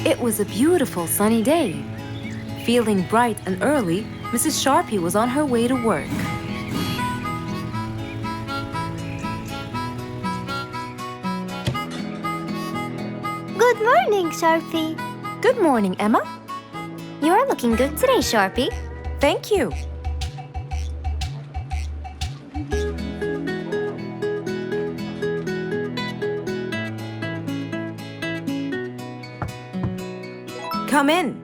It was a beautiful sunny day. Feeling bright and early, Mrs. Sharpie was on her way to work. Good morning, Sharpie. Good morning, Emma. You're looking good today, Sharpie. Thank you. Come in.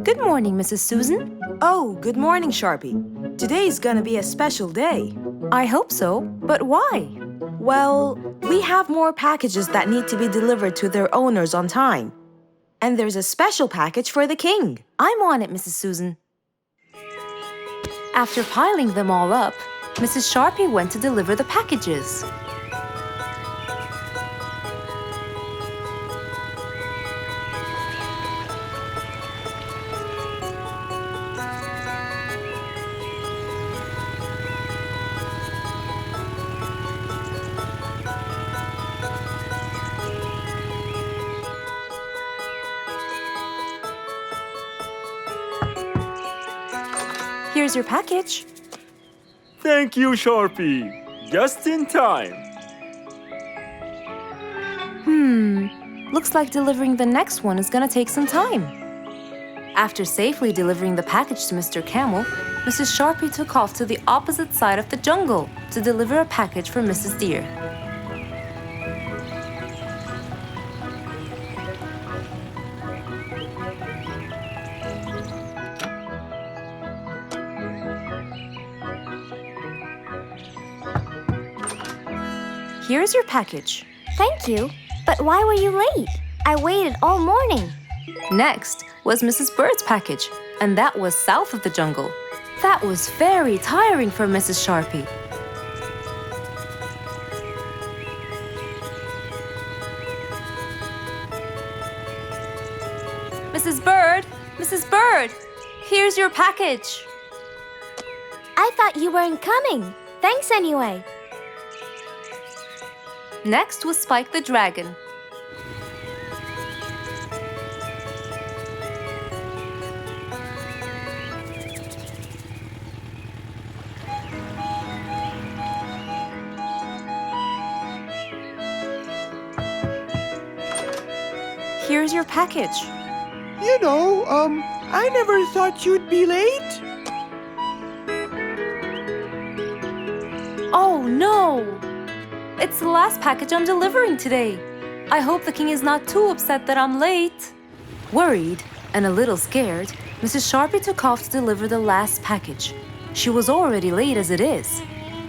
Good morning, Mrs. Susan. Oh, good morning, Sharpie. Today's gonna be a special day. I hope so, but why? Well, we have more packages that need to be delivered to their owners on time. And there's a special package for the king. I'm on it, Mrs. Susan. After piling them all up, Mrs. Sharpie went to deliver the packages. Here's your package. Thank you, Sharpie. Just in time. Looks like delivering the next one is gonna take some time. After safely delivering the package to Mr. Camel, Mrs. Sharpie took off to the opposite side of the jungle to deliver a package for Mrs. Deer. Here's your package. Thank you. But why were you late? I waited all morning. Next was Mrs. Bird's package, and that was south of the jungle. That was very tiring for Mrs. Sharpie. Mrs. Bird! Mrs. Bird! Here's your package. I thought you weren't coming. Thanks anyway. Next was Spike the Dragon. Here's your package. I never thought you'd be late. Oh no! It's the last package I'm delivering today. I hope the king is not too upset that I'm late. Worried and a little scared, Mrs. Sharpie took off to deliver the last package. She was already late as it is.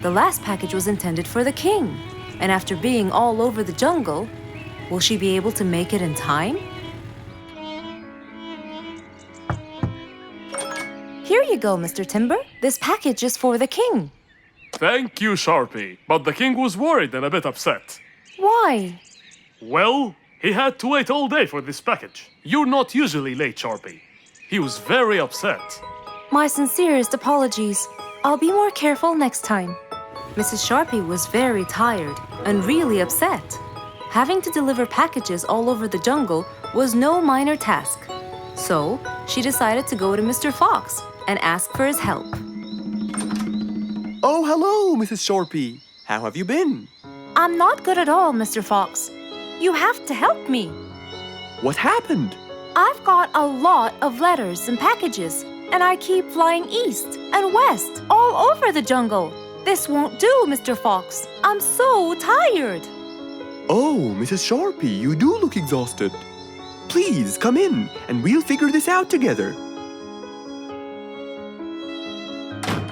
The last package was intended for the king, and after being all over the jungle, will she be able to make it in time? Here you go, Mr. Timber. This package is for the king. Thank you, Sharpie. But the king was worried and a bit upset. Why? Well, he had to wait all day for this package. You're not usually late, Sharpie. He was very upset. My sincerest apologies. I'll be more careful next time. Mrs. Sharpie was very tired and really upset. Having to deliver packages all over the jungle was no minor task. So, she decided to go to Mr. Fox and ask for his help. Oh, hello, Mrs. Sharpie. How have you been? I'm not good at all, Mr. Fox. You have to help me. What happened? I've got a lot of letters and packages, and I keep flying east and west all over the jungle. This won't do, Mr. Fox. I'm so tired. Oh, Mrs. Sharpie, you do look exhausted. Please, come in, and we'll figure this out together.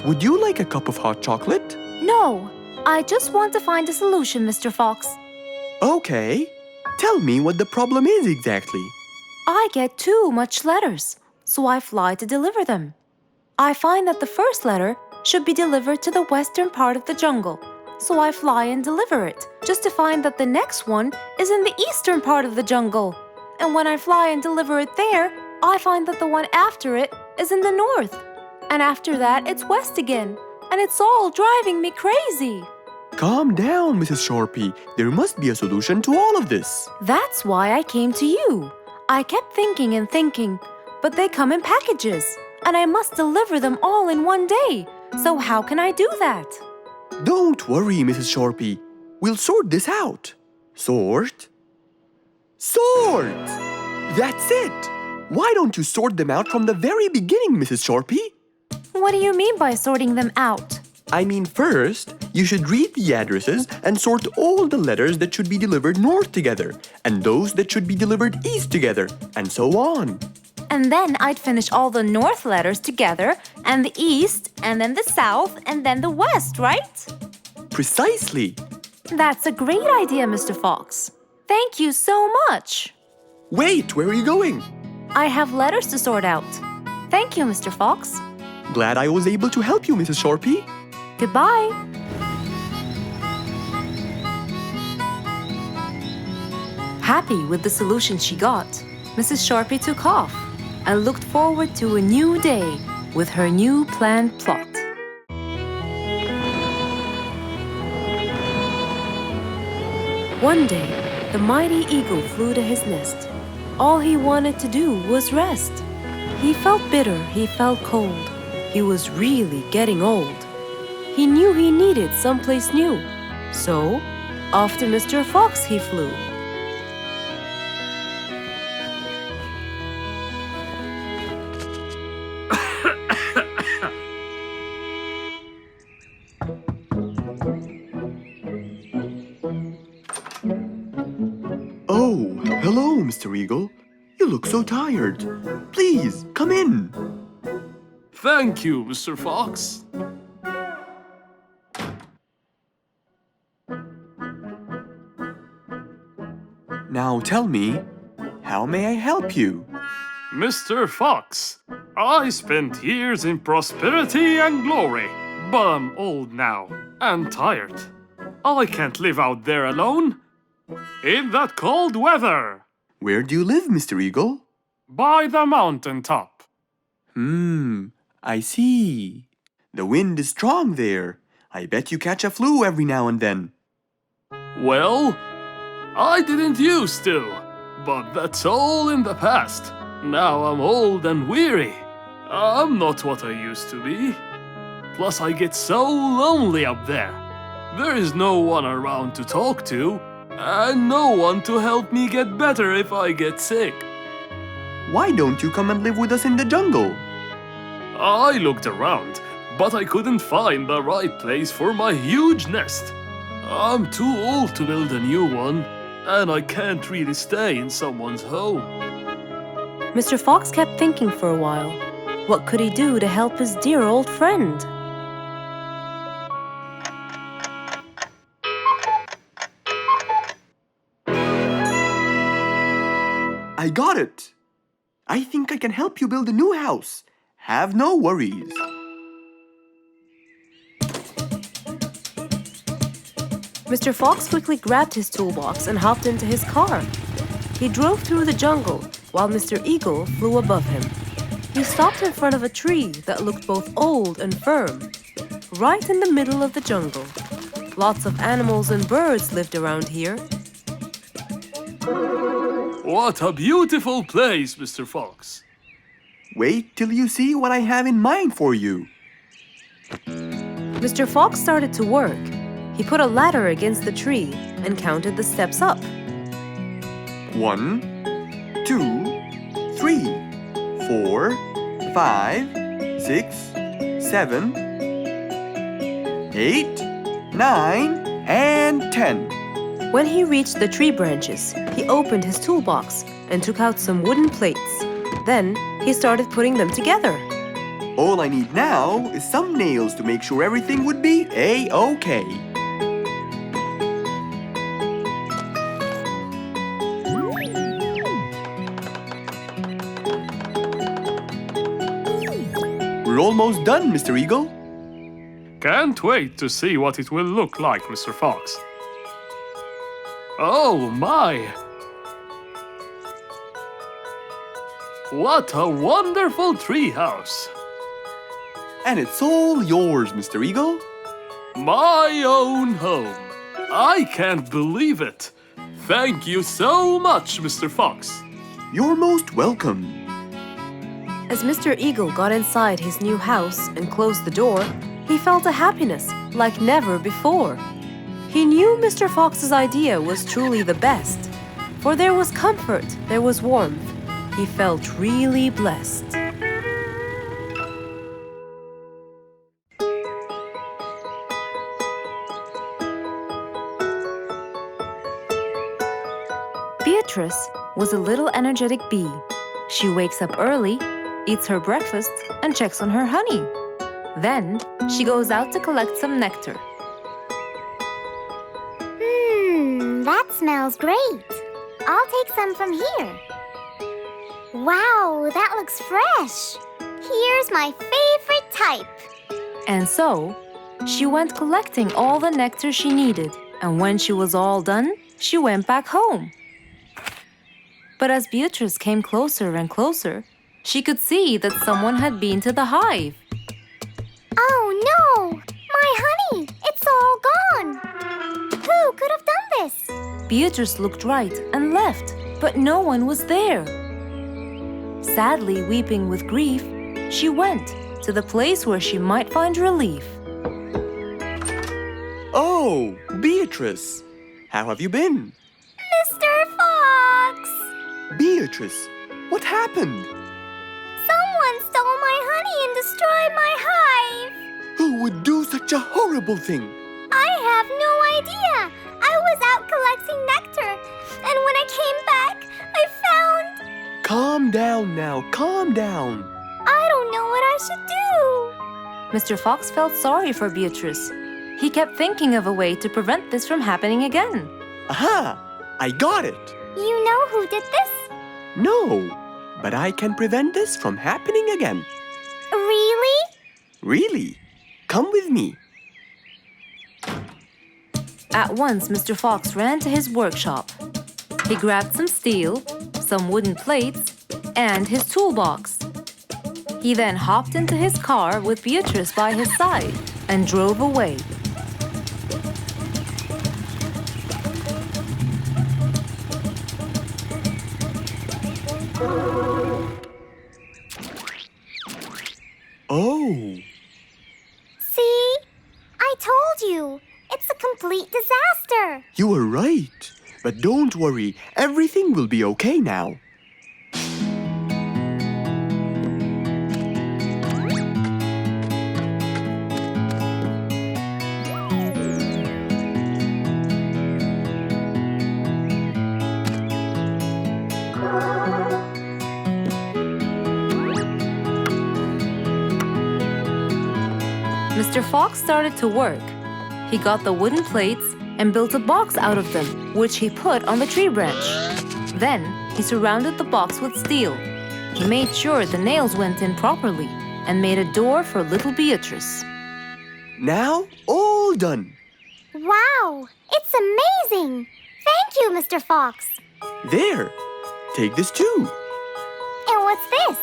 Would you like a cup of hot chocolate? No, I just want to find a solution, Mr. Fox. Okay. Tell me what the problem is exactly. I get too much letters, so I fly to deliver them. I find that the first letter should be delivered to the western part of the jungle, so I fly and deliver it, just to find that the next one is in the eastern part of the jungle. And when I fly and deliver it there, I find that the one after it is in the north. And after that, it's west again, and it's all driving me crazy. Calm down, Mrs. Sharpie. There must be a solution to all of this. That's why I came to you. I kept thinking and thinking, but they come in packages, and I must deliver them all in one day. So how can I do that? Don't worry, Mrs. Sharpie. We'll sort this out. Sort? Sort! That's it! Why don't you sort them out from the very beginning, Mrs. Sharpie? What do you mean by sorting them out? I mean, first, you should read the addresses and sort all the letters that should be delivered north together, and those that should be delivered east together, and so on. And then I'd finish all the north letters together, and the east, and then the south, and then the west, right? Precisely. That's a great idea, Mr. Fox. Thank you so much. Wait, where are you going? I have letters to sort out. Thank you, Mr. Fox. Glad I was able to help you, Mrs. Sharpie. Goodbye. Happy with the solution she got, Mrs. Sharpie took off and looked forward to a new day with her new planned plot. One day, the mighty eagle flew to his nest. All he wanted to do was rest. He felt bitter, he felt cold. He was really getting old. He knew he needed someplace new. So, off to Mr. Fox he flew. Oh, hello, Mr. Eagle. You look so tired. Please, come in. Thank you, Mr. Fox. Now tell me, how may I help you? Mr. Fox, I spent years in prosperity and glory, but I'm old now and tired. I can't live out there alone in that cold weather. Where do you live, Mr. Eagle? By the mountain top. I see. The wind is strong there. I bet you catch a flu every now and then. Well, I didn't used to, but that's all in the past. Now I'm old and weary. I'm not what I used to be. Plus I get so lonely up there. There is no one around to talk to, and no one to help me get better if I get sick. Why don't you come and live with us in the jungle? I looked around, but I couldn't find the right place for my huge nest. I'm too old to build a new one, and I can't really stay in someone's home. Mr. Fox kept thinking for a while. What could he do to help his dear old friend? I got it! I think I can help you build a new house. Have no worries. Mr. Fox quickly grabbed his toolbox and hopped into his car. He drove through the jungle while Mr. Eagle flew above him. He stopped in front of a tree that looked both old and firm, right in the middle of the jungle. Lots of animals and birds lived around here. What a beautiful place, Mr. Fox. Wait till you see what I have in mind for you. Mr. Fox started to work. He put a ladder against the tree and counted the steps up. 1, 2, 3, 4, 5, 6, 7, 8, 9, and 10. When he reached the tree branches, he opened his toolbox and took out some wooden plates. Then he started putting them together. All I need now is some nails to make sure everything would be A-OK. We're almost done, Mr. Eagle. Can't wait to see what it will look like, Mr. Fox. Oh my! What a wonderful treehouse! And it's all yours, Mr. Eagle. My own home. I can't believe it. Thank you so much, Mr. Fox. You're most welcome. As Mr. Eagle got inside his new house and closed the door, he felt a happiness like never before. He knew Mr. Fox's idea was truly the best, for there was comfort, there was warmth. He felt really blessed. Beatrice was a little energetic bee. She wakes up early, eats her breakfast, and checks on her honey. Then, she goes out to collect some nectar. That smells great. I'll take some from here. Wow, that looks fresh. Here's my favorite type. And so, she went collecting all the nectar she needed, and when she was all done, she went back home. But as Beatrice came closer and closer, she could see that someone had been to the hive. Oh no! My honey! It's all gone! Who could have done this? Beatrice looked right and left, but no one was there. Sadly weeping with grief, she went to the place where she might find relief. Oh, Beatrice. How have you been? Mr. Fox! Beatrice, what happened? Someone stole my honey and destroyed my hive! Who would do such a horrible thing? I have no idea! I was out collecting nectar, and when I came back, I found... Calm down now, calm down. I don't know what I should do! Mr. Fox felt sorry for Beatrice. He kept thinking of a way to prevent this from happening again. Aha! I got it! You know who did this? No, but I can prevent this from happening again. Really? Really? Come with me. At once, Mr. Fox ran to his workshop. He grabbed some steel, some wooden plates, and his toolbox. He then hopped into his car with Beatrice by his side and drove away. Oh, See? I told you. It's a complete disaster. you were right. But don't worry, everything will be okay now. Mr. Fox started to work. He got the wooden plates and built a box out of them, which he put on the tree branch. Then, he surrounded the box with steel. He made sure the nails went in properly and made a door for little Beatrice. Now, all done. Wow! It's amazing! Thank you, Mr. Fox. There, take this too. And what's this?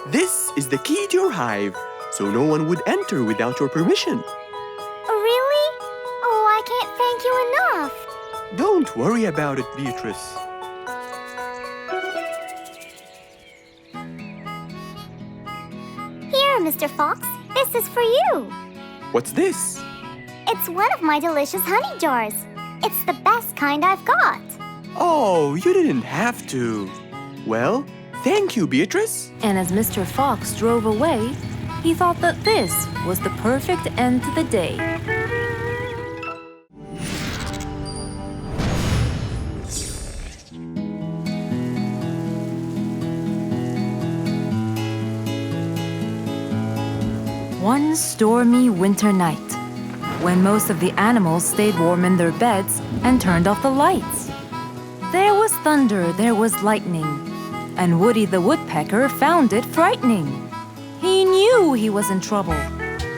This is the key to your hive, so no one would enter without your permission. Really? Oh, I can't thank you enough. Don't worry about it, Beatrice. Here, Mr. Fox. This is for you. What's this? It's one of my delicious honey jars. It's the best kind I've got. Oh, you didn't have to. Well, thank you, Beatrice. And as Mr. Fox drove away, he thought that this was the perfect end to the day. One stormy winter night, when most of the animals stayed warm in their beds and turned off the lights. There was thunder, there was lightning, and Woody the Woodpecker found it frightening. He knew he was in trouble,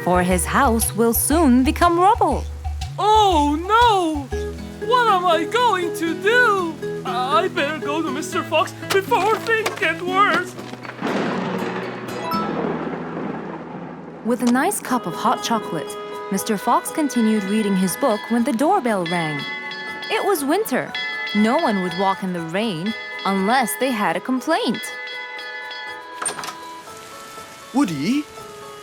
for his house will soon become rubble. Oh no! What am I going to do? I better go to Mr. Fox before things get worse. With a nice cup of hot chocolate, Mr. Fox continued reading his book when the doorbell rang. It was winter. No one would walk in the rain unless they had a complaint. Woody,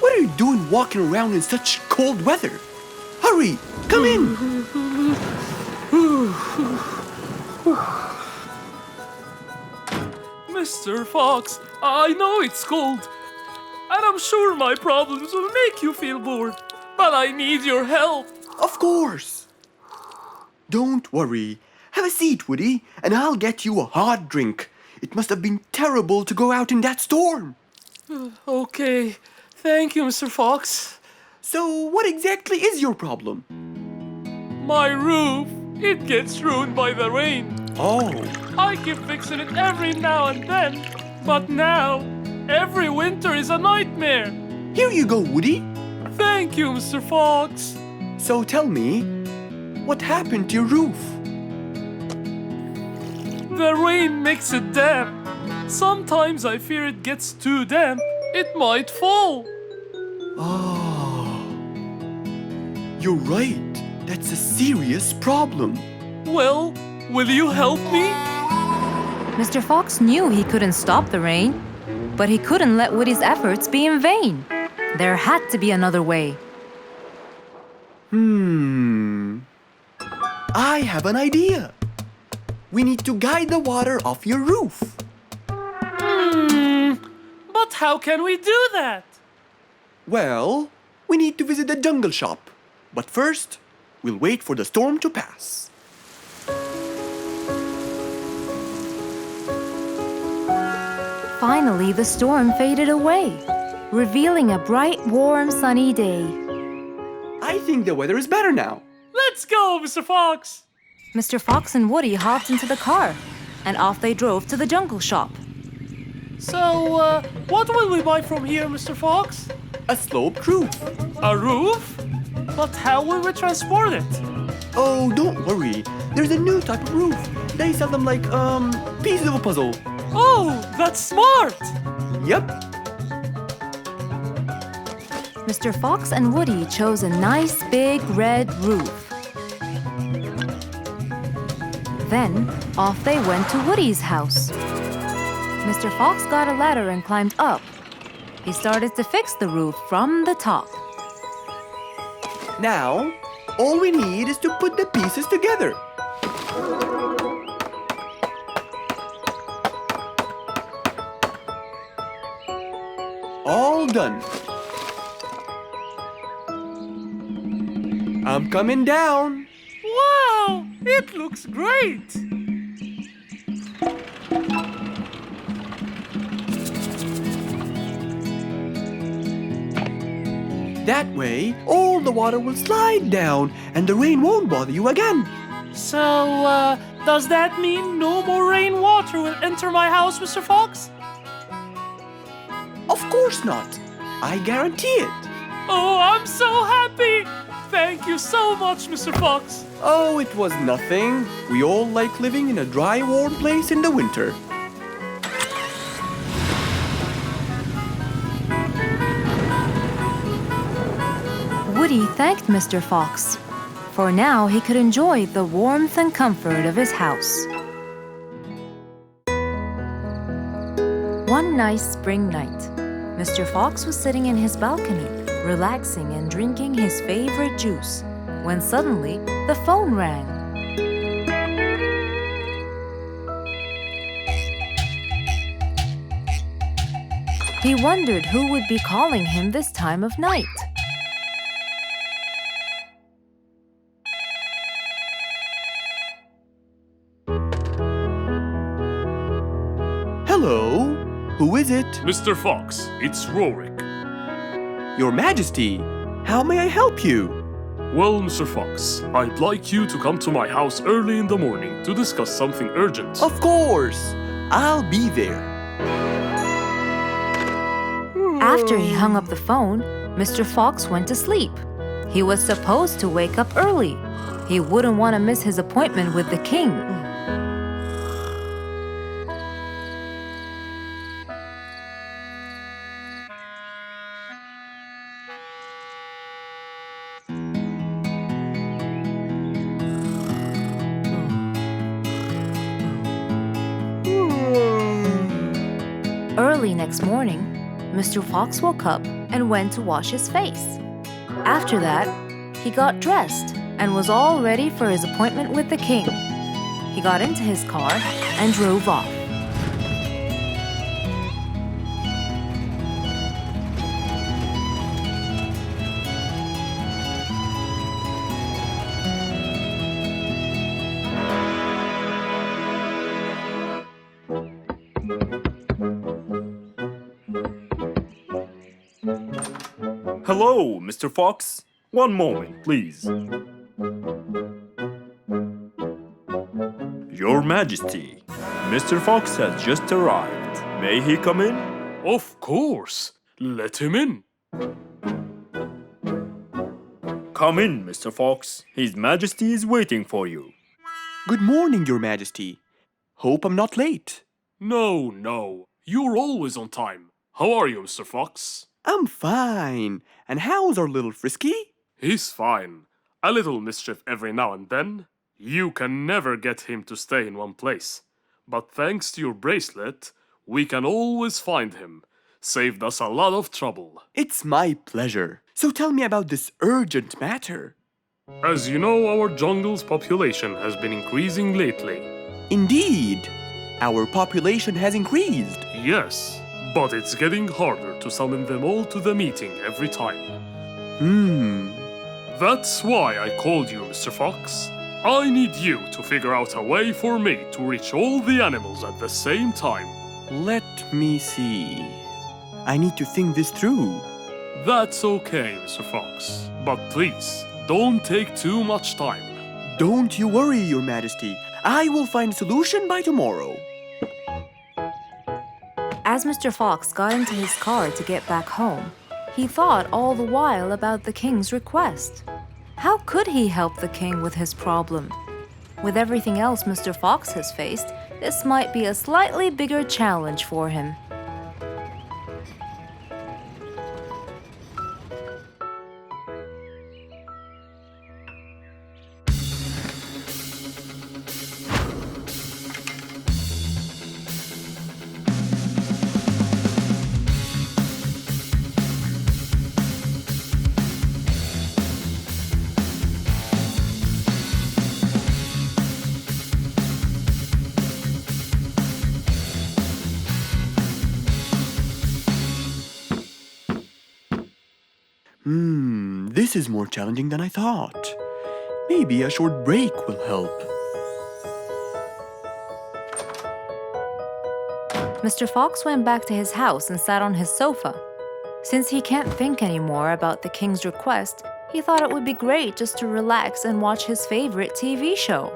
what are you doing walking around in such cold weather? Hurry, come in. Mr. Fox, I know it's cold, and I'm sure my problems will make you feel bored, but I need your help. Of course. Don't worry. Have a seat, Woody, and I'll get you a hot drink. It must have been terrible to go out in that storm. Okay, thank you, Mr. Fox. So, what exactly is your problem? My roof, it gets ruined by the rain. Oh, I keep fixing it every now and then, but now, every winter is a nightmare. here you go, Woody. Thank you, Mr. Fox. So tell me, what happened to your roof? The rain makes it damp. Sometimes I fear it gets too damp. It might fall. Oh, you're right. That's a serious problem. Well, will you help me? Mr. Fox knew he couldn't stop the rain, but he couldn't let Woody's efforts be in vain. There had to be another way. I have an idea. We need to guide the water off your roof. But how can we do that? Well, we need to visit the jungle shop. But first, we'll wait for the storm to pass. Finally, the storm faded away, revealing a bright, warm, sunny day. I think the weather is better now. Let's go, Mr. Fox. Mr. Fox and Woody hopped into the car, and off they drove to the jungle shop. So, what will we buy from here, Mr. Fox? A sloped roof. A roof? But how will we transport it? Oh, don't worry. There's a new type of roof. They sell them like, pieces of a puzzle. Oh, that's smart! Yep. Mr. Fox and Woody chose a nice big red roof. Then, off they went to Woody's house. Mr. Fox got a ladder and climbed up. He started to fix the roof from the top. Now, all we need is to put the pieces together. All done. I'm coming down. Wow, it looks great! That way, all the water will slide down and the rain won't bother you again. So, does that mean no more rainwater will enter my house, Mr. Fox? Of course not. I guarantee it. Oh, I'm so happy! Thank you so much, Mr. Fox. Oh, it was nothing. We all like living in a dry, warm place in the winter. Woody thanked Mr. Fox, for now he could enjoy the warmth and comfort of his house. One nice spring night, Mr. Fox was sitting in his balcony, relaxing and drinking his favorite juice, when suddenly the phone rang. He wondered who would be calling him this time of night. Hello? Who is it? Mr. Fox, it's Rorik. Your Majesty. How may I help you? Well, Mr. Fox, I'd like you to come to my house early in the morning to discuss something urgent. Of course. I'll be there. After he hung up the phone, Mr. Fox went to sleep. He was supposed to wake up early. He wouldn't want to miss his appointment with the king. Early next morning, Mr. Fox woke up and went to wash his face. After that, he got dressed and was all ready for his appointment with the king. He got into his car and drove off. Hello, Mr. Fox. One moment, please. Your Majesty, Mr. Fox has just arrived. May he come in? Of course. Let him in. Come in, Mr. Fox. His Majesty is waiting for you. Good morning, Your Majesty. Hope I'm not late. No. You're always on time. How are you, Mr. Fox? I'm fine. And how's our little Frisky? He's fine. A little mischief every now and then. You can never get him to stay in one place. But thanks to your bracelet, we can always find him. Saved us a lot of trouble. It's my pleasure. So tell me about this urgent matter. As you know, our jungle's population has been increasing lately. Indeed, our population has increased. Yes, but it's getting harder to summon them all to the meeting every time. That's why I called you, Mr. Fox. I need you to figure out a way for me to reach all the animals at the same time. Let me see. I need to think this through. That's okay, Mr. Fox. But please, don't take too much time. Don't you worry, Your Majesty. I will find a solution by tomorrow. As Mr. Fox got into his car to get back home, he thought all the while about the king's request. How could he help the king with his problem? With everything else Mr. Fox has faced, this might be a slightly bigger challenge for him. This is more challenging than I thought. Maybe a short break will help. Mr. Fox went back to his house and sat on his sofa. Since he can't think anymore about the king's request, he thought it would be great just to relax and watch his favorite TV show.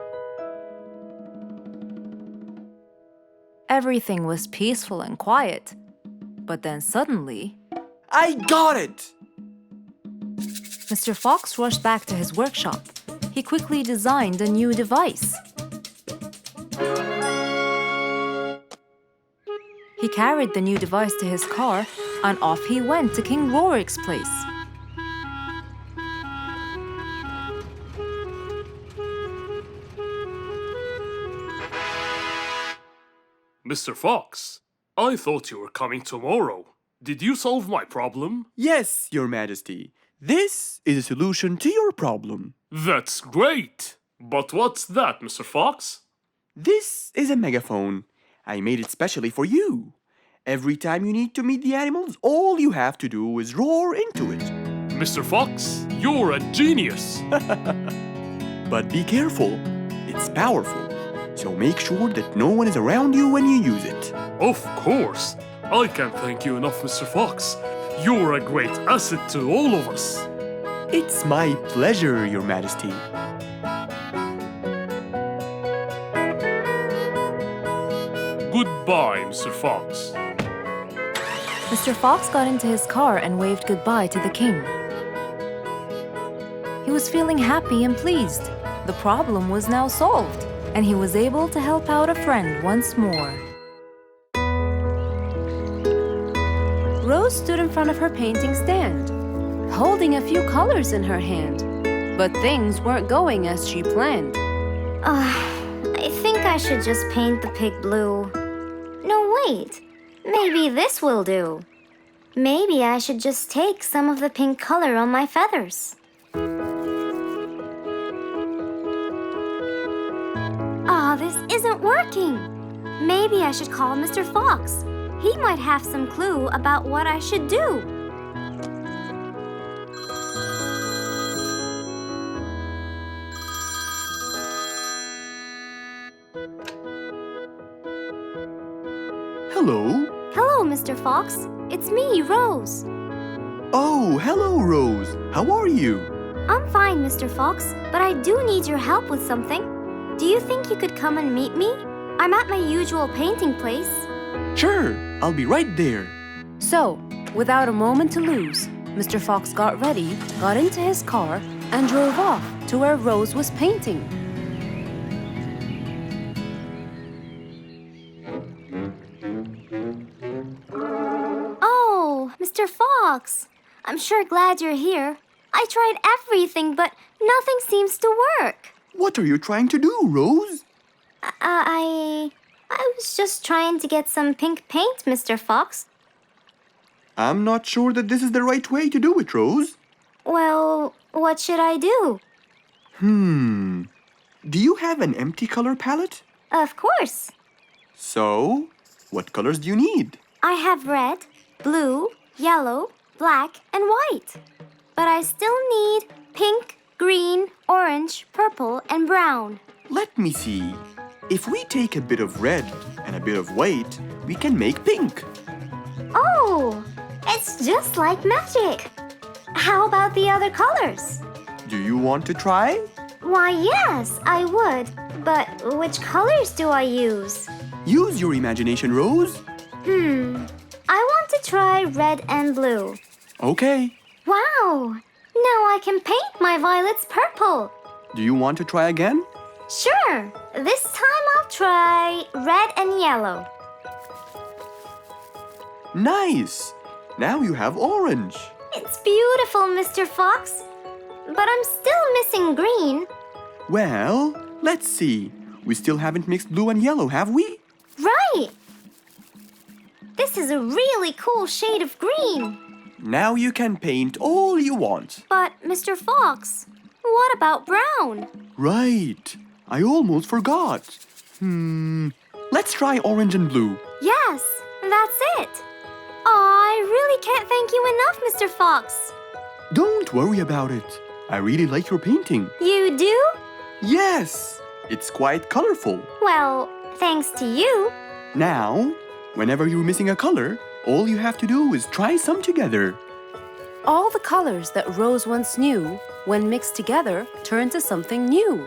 Everything was peaceful and quiet. But then suddenly, I got it! Mr. Fox rushed back to his workshop. He quickly designed a new device. He carried the new device to his car, and off he went to King Rorik's place. Mr. Fox, I thought you were coming tomorrow. Did you solve my problem? Yes, Your Majesty. This is a solution to your problem. That's great! But what's that, Mr. Fox? This is a megaphone. I made it specially for you. Every time you need to meet the animals, all you have to do is roar into it. Mr. Fox, you're a genius! But be careful. It's powerful. So make sure that no one is around you when you use it. Of course! I can't thank you enough, Mr. Fox. You're a great asset to all of us. It's my pleasure, Your Majesty. Goodbye, Mr. Fox. Mr. Fox got into his car and waved goodbye to the king. He was feeling happy and pleased. The problem was now solved, and he was able to help out a friend once more. Rose stood in front of her painting stand, holding a few colors in her hand. But things weren't going as she planned. I think I should just paint the pig blue. No, wait. Maybe this will do. Maybe I should just take some of the pink color on my feathers. Ah, this isn't working. Maybe I should call Mr. Fox. He might have some clue about what I should do. Hello? Hello, Mr. Fox. It's me, Rose. Oh, hello, Rose. How are you? I'm fine, Mr. Fox, but I do need your help with something. Do you think you could come and meet me? I'm at my usual painting place. Sure, I'll be right there. So, without a moment to lose, Mr. Fox got ready, got into his car, and drove off to where Rose was painting. Oh, Mr. Fox. I'm sure glad you're here. I tried everything, but nothing seems to work. What are you trying to do, Rose? I was just trying to get some pink paint, Mr. Fox. I'm not sure that this is the right way to do it, Rose. Well, what should I do? Do you have an empty color palette? Of course. So, what colors do you need? I have red, blue, yellow, black, and white. But I still need pink, green, orange, purple, and brown. Let me see. If we take a bit of red and a bit of white, we can make pink. Oh, it's just like magic. How about the other colors? Do you want to try? Why, yes, I would. But which colors do I use? Use your imagination, Rose. I want to try red and blue. Okay. Wow! Now I can paint my violets purple. Do you want to try again? Sure. This time I'll try red and yellow. Nice! Now you have orange. It's beautiful, Mr. Fox. But I'm still missing green. Well, let's see. We still haven't mixed blue and yellow, have we? Right! This is a really cool shade of green. Now you can paint all you want. But, Mr. Fox, what about brown? Right. I almost forgot. Let's try orange and blue. Yes, that's it. Aw, I really can't thank you enough, Mr. Fox. Don't worry about it. I really like your painting. You do? Yes! It's quite colorful. Well, thanks to you. Now, whenever you're missing a color, all you have to do is try some together. All the colors that Rose once knew, when mixed together, turned to something new.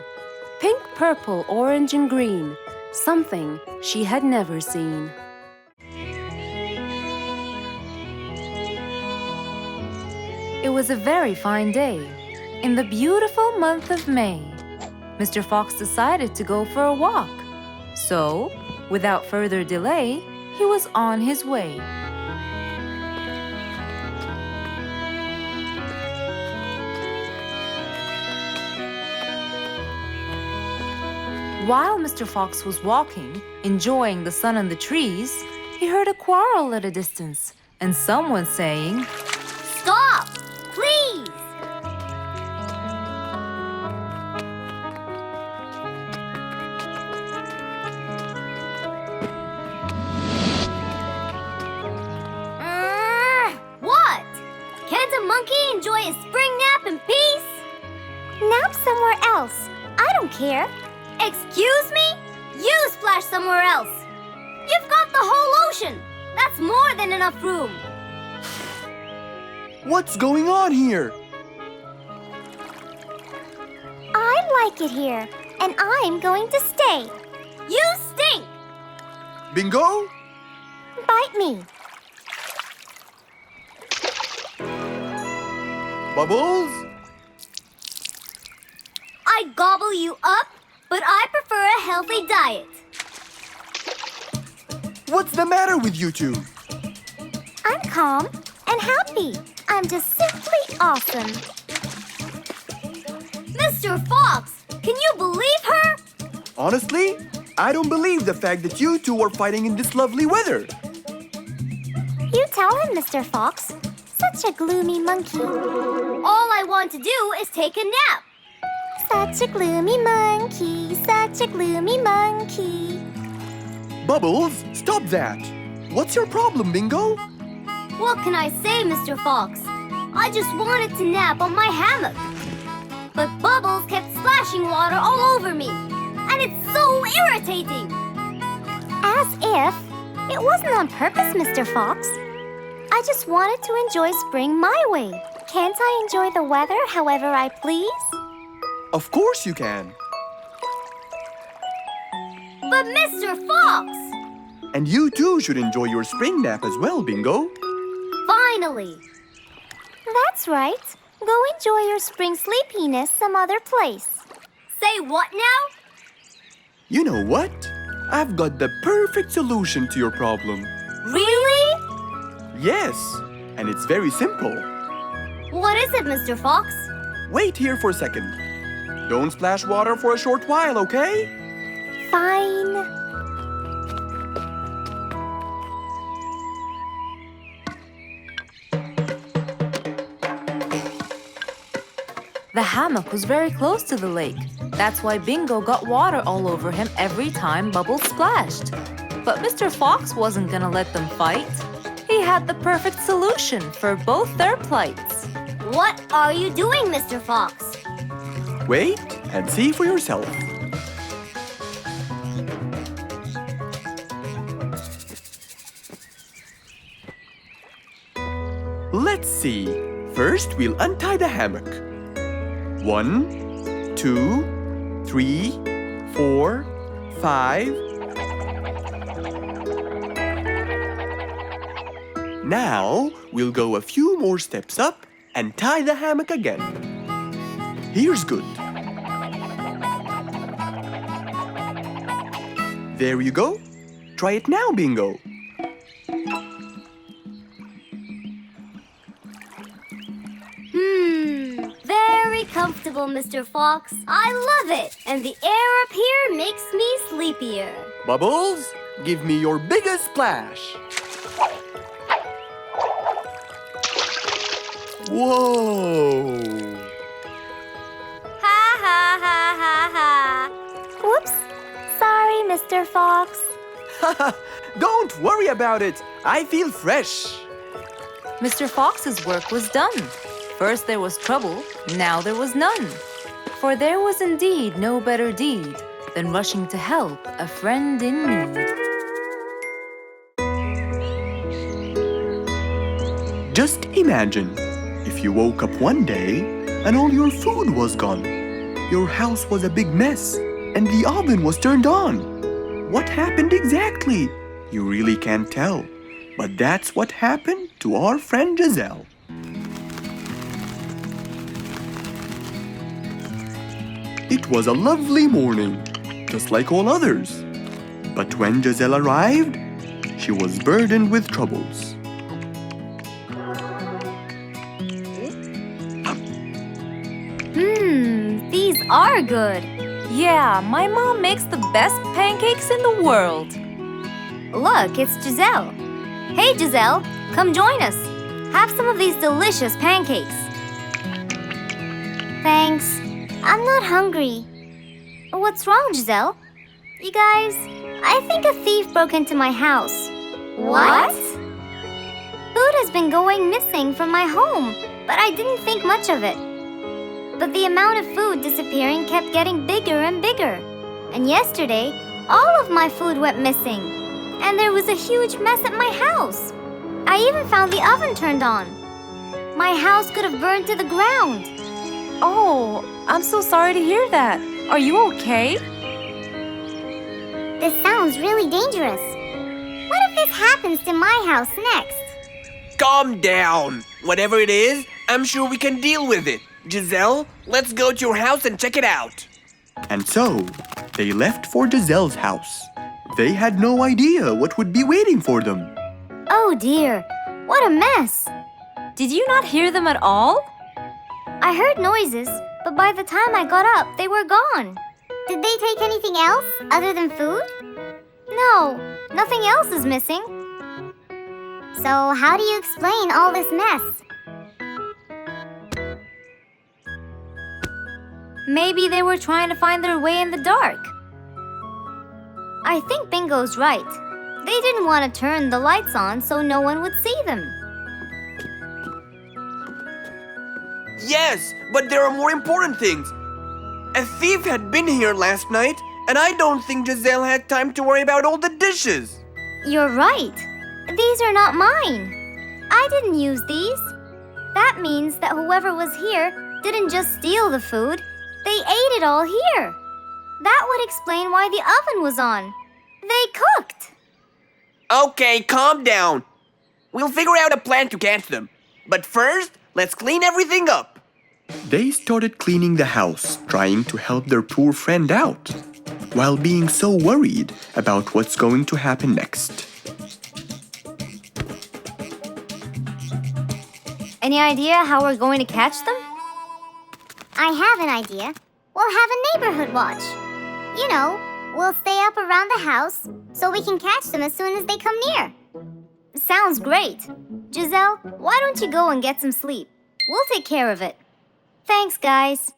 Pink, purple, orange, and green. Something she had never seen. It was a very fine day, in the beautiful month of May. Mr. Fox decided to go for a walk. So, without further delay, he was on his way. While Mr. Fox was walking, enjoying the sun and the trees, he heard a quarrel at a distance and someone saying, Stop! Please! What? Can't a monkey enjoy a spring nap in peace? Nap somewhere else. I don't care. Excuse me? You splash somewhere else. You've got the whole ocean. That's more than enough room. What's going on here? I like it here, and I'm going to stay. You stink! Bingo? Bite me. Bubbles? I gobble you up, but I prefer a healthy diet. What's the matter with you two? I'm calm and happy. I'm just simply awesome. Mr. Fox, can you believe her? Honestly, I don't believe the fact that you two are fighting in this lovely weather. You tell him, Mr. Fox. Such a gloomy monkey. All I want to do is take a nap. Such a gloomy monkey, such a gloomy monkey. Bubbles, stop that! What's your problem, Bingo? What can I say, Mr. Fox? I just wanted to nap on my hammock. But Bubbles kept splashing water all over me. And it's so irritating. As if it wasn't on purpose, Mr. Fox. I just wanted to enjoy spring my way. Can't I enjoy the weather however I please? Of course you can. But Mr. Fox! And you too should enjoy your spring nap as well, Bingo. Finally! That's right. Go enjoy your spring sleepiness some other place. Say what now? You know what? I've got the perfect solution to your problem. Really? Yes, and it's very simple. What is it, Mr. Fox? Wait here for a second. Don't splash water for a short while, okay? Fine. The hammock was very close to the lake. That's why Bingo got water all over him every time Bubbles splashed. But Mr. Fox wasn't gonna let them fight. He had the perfect solution for both their plights. What are you doing, Mr. Fox? Wait and see for yourself. Let's see. First, we'll untie the hammock. 1, 2, 3, 4, 5. Now, we'll go a few more steps up and tie the hammock again. Here's good. There you go. Try it now, Bingo. Very comfortable, Mr. Fox. I love it. And the air up here makes me sleepier. Bubbles, give me your biggest splash. Whoa! Ha ha ha ha ha. Whoops. Sorry, Mr. Fox. Don't worry about it. I feel fresh. Mr. Fox's work was done. First there was trouble, now there was none. For there was indeed no better deed than rushing to help a friend in need. Just imagine if you woke up one day and all your food was gone. Your house was a big mess and the oven was turned on. What happened exactly? You really can't tell. But that's what happened to our friend Giselle. It was a lovely morning, just like all others. But when Giselle arrived, she was burdened with troubles. These are good. Yeah, my mom makes the best pancakes in the world. Look, it's Giselle. Hey, Giselle, come join us. Have some of these delicious pancakes. Thanks. I'm not hungry. What's wrong, Giselle? You guys, I think a thief broke into my house. What? Food has been going missing from my home, but I didn't think much of it. But the amount of food disappearing kept getting bigger and bigger. And yesterday, all of my food went missing. And there was a huge mess at my house. I even found the oven turned on. My house could have burned to the ground. Oh, I'm so sorry to hear that. Are you okay? This sounds really dangerous. What if this happens to my house next? Calm down. Whatever it is, I'm sure we can deal with it. Giselle, let's go to your house and check it out. And so, they left for Giselle's house. They had no idea what would be waiting for them. Oh dear, what a mess. Did you not hear them at all? I heard noises, but by the time I got up, they were gone. Did they take anything else other than food? No, nothing else is missing. So how do you explain all this mess? Maybe they were trying to find their way in the dark. I think Bingo's right. They didn't want to turn the lights on so no one would see them. Yes, but there are more important things. A thief had been here last night, and I don't think Giselle had time to worry about all the dishes. You're right. These are not mine. I didn't use these. That means that whoever was here didn't just steal the food, they ate it all here. That would explain why the oven was on. They cooked. Okay, calm down. We'll figure out a plan to catch them. But first, let's clean everything up. They started cleaning the house, trying to help their poor friend out, while being so worried about what's going to happen next. Any idea how we're going to catch them? I have an idea. We'll have a neighborhood watch. You know, we'll stay up around the house so we can catch them as soon as they come near. Sounds great. Giselle, why don't you go and get some sleep? We'll take care of it. Thanks, guys.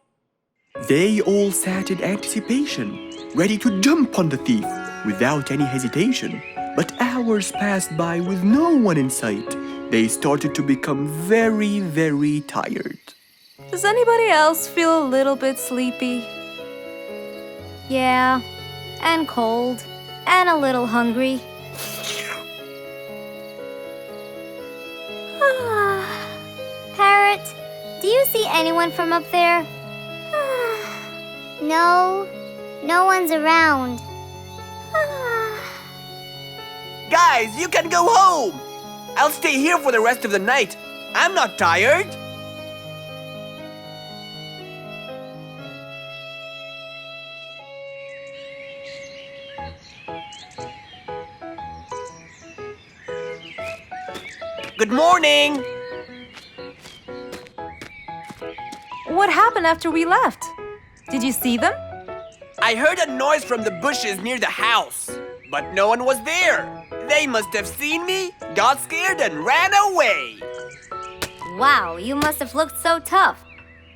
They all sat in anticipation, ready to jump on the thief without any hesitation. But hours passed by with no one in sight. They started to become very, very tired. Does anybody else feel a little bit sleepy? Yeah, and cold, and a little hungry. Parrot, do you see anyone from up there? No, no one's around. Guys, you can go home. I'll stay here for the rest of the night. I'm not tired. Good morning. What happened after we left? Did you see them? I heard a noise from the bushes near the house, but no one was there. They must have seen me, got scared, and ran away. Wow, you must have looked so tough.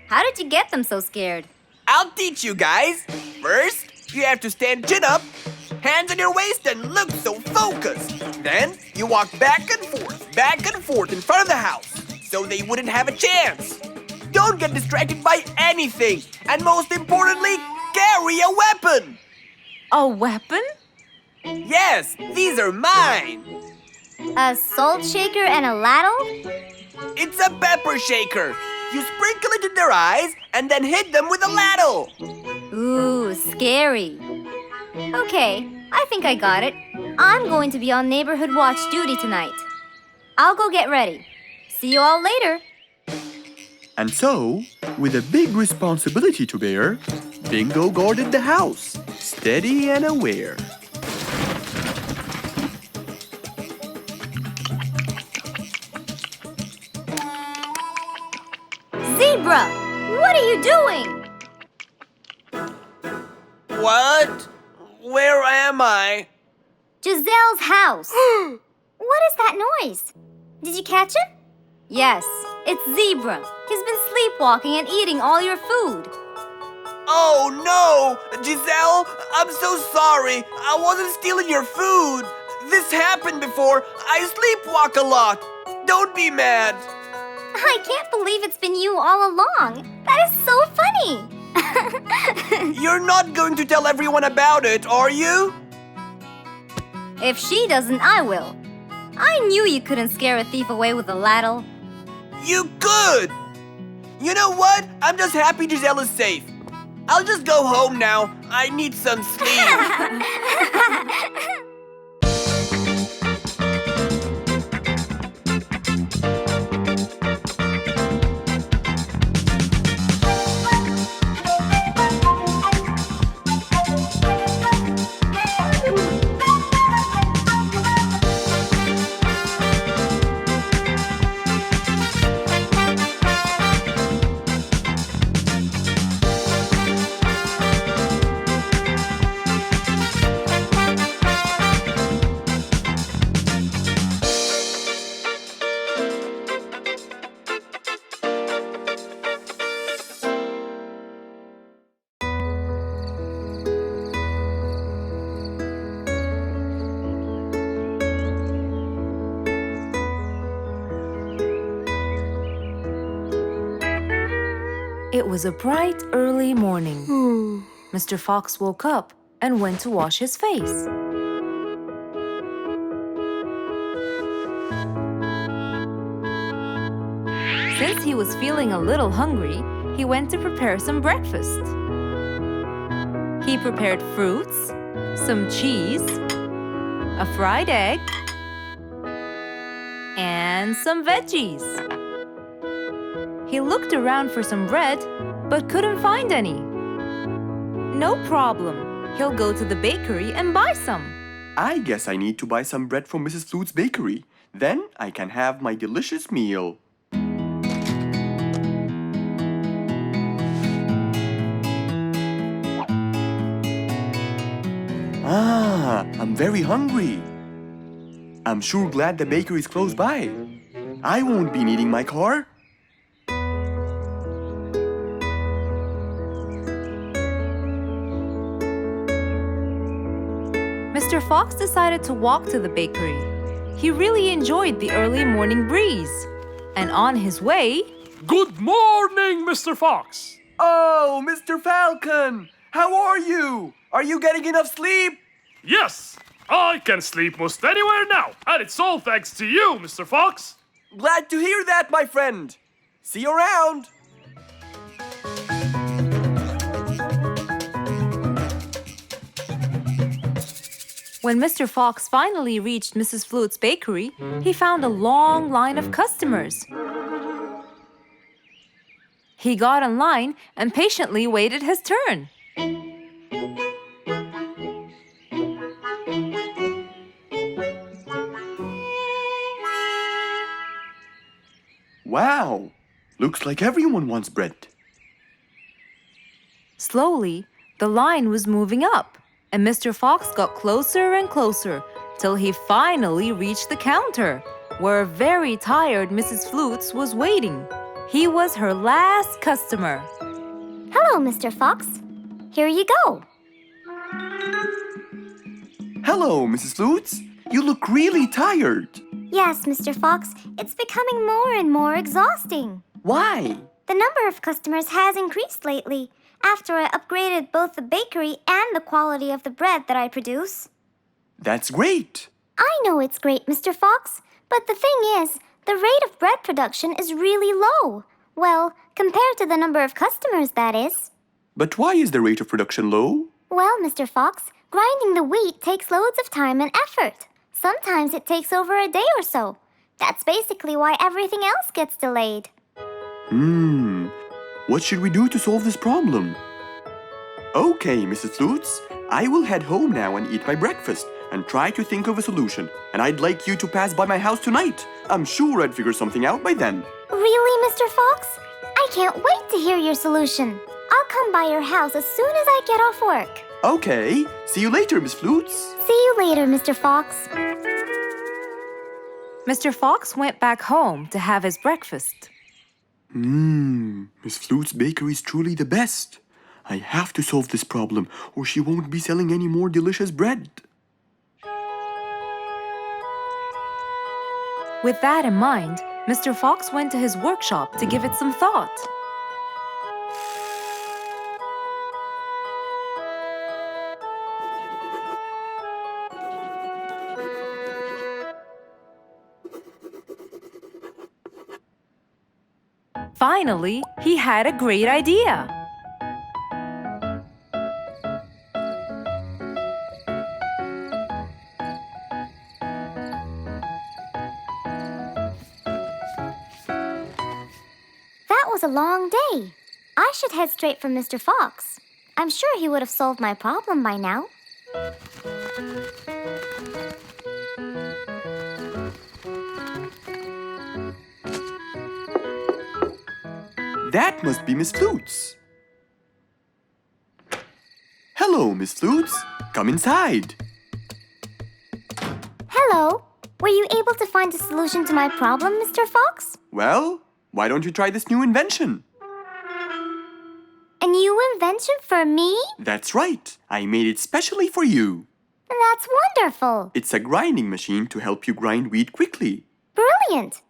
How did you get them so scared? I'll teach you guys. First, you have to stand chin up, hands on your waist, and look so focused. Then, you walk back and forth in front of the house, so they wouldn't have a chance. Don't get distracted by anything, and most importantly, carry a weapon. A weapon? Yes, these are mine. A salt shaker and a ladle? It's a pepper shaker. You sprinkle it in their eyes and then hit them with a ladle. Ooh, scary. Okay, I think I got it. I'm going to be on neighborhood watch duty tonight. I'll go get ready. See you all later. And so, with a big responsibility to bear, Bingo guarded the house, steady and aware. Zebra, what are you doing? What? Where am I? Giselle's house. What is that noise? Did you catch him? Yes, it's Zebra. He's been sleepwalking and eating all your food. Oh no! Giselle, I'm so sorry. I wasn't stealing your food. This happened before. I sleepwalk a lot. Don't be mad. I can't believe it's been you all along. That is so funny. You're not going to tell everyone about it, are you? If she doesn't, I will. I knew you couldn't scare a thief away with a ladle. You could! You know what? I'm just happy Giselle is safe. I'll just go home now. I need some sleep. It was a bright, early morning. Mr. Fox woke up and went to wash his face. Since he was feeling a little hungry, he went to prepare some breakfast. He prepared fruits, some cheese, a fried egg, and some veggies. He looked around for some bread, but couldn't find any. No problem. He'll go to the bakery and buy some. I guess I need to buy some bread from Mrs. Flute's bakery. Then I can have my delicious meal. I'm very hungry. I'm sure glad the bakery is close by. I won't be needing my car. Mr. Fox decided to walk to the bakery. He really enjoyed the early morning breeze. And on his way... Good morning, Mr. Fox! Oh, Mr. Falcon! How are you? Are you getting enough sleep? Yes, I can sleep most anywhere now, and it's all thanks to you, Mr. Fox. Glad to hear that, my friend. See you around. When Mr. Fox finally reached Mrs. Flute's bakery, he found a long line of customers. He got in line and patiently waited his turn. Wow! Looks like everyone wants bread. Slowly, the line was moving up, and Mr. Fox got closer and closer till he finally reached the counter, where a very tired Mrs. Flutes was waiting. He was her last customer. Hello, Mr. Fox. Here you go. Hello, Mrs. Flutes. You look really tired. Yes, Mr. Fox, it's becoming more and more exhausting. Why? The number of customers has increased lately after I upgraded both the bakery and the quality of the bread that I produce. That's great. I know it's great, Mr. Fox, but the thing is, the rate of bread production is really low. Well, compared to the number of customers, that is. But why is the rate of production low? Well, Mr. Fox, grinding the wheat takes loads of time and effort. Sometimes it takes over a day or so. That's basically why everything else gets delayed. What should we do to solve this problem? Okay, Mrs. Flutes, I will head home now and eat my breakfast and try to think of a solution. And I'd like you to pass by my house tonight. I'm sure I'd figure something out by then. Really, Mr. Fox? I can't wait to hear your solution. I'll come by your house as soon as I get off work. Okay, see you later, Miss Flutes. See you later, Mr. Fox. Mr. Fox went back home to have his breakfast. Miss Flute's bakery is truly the best. I have to solve this problem, or she won't be selling any more delicious bread. With that in mind, Mr. Fox went to his workshop to give it some thought. Finally, he had a great idea. That was a long day. I should head straight for Mr. Fox. I'm sure he would have solved my problem by now. That must be Miss Flutes. Hello, Miss Flutes. Come inside. Hello. Were you able to find a solution to my problem, Mr. Fox? Well, why don't you try this new invention? A new invention for me? That's right. I made it specially for you. That's wonderful. It's a grinding machine to help you grind wheat quickly. Brilliant.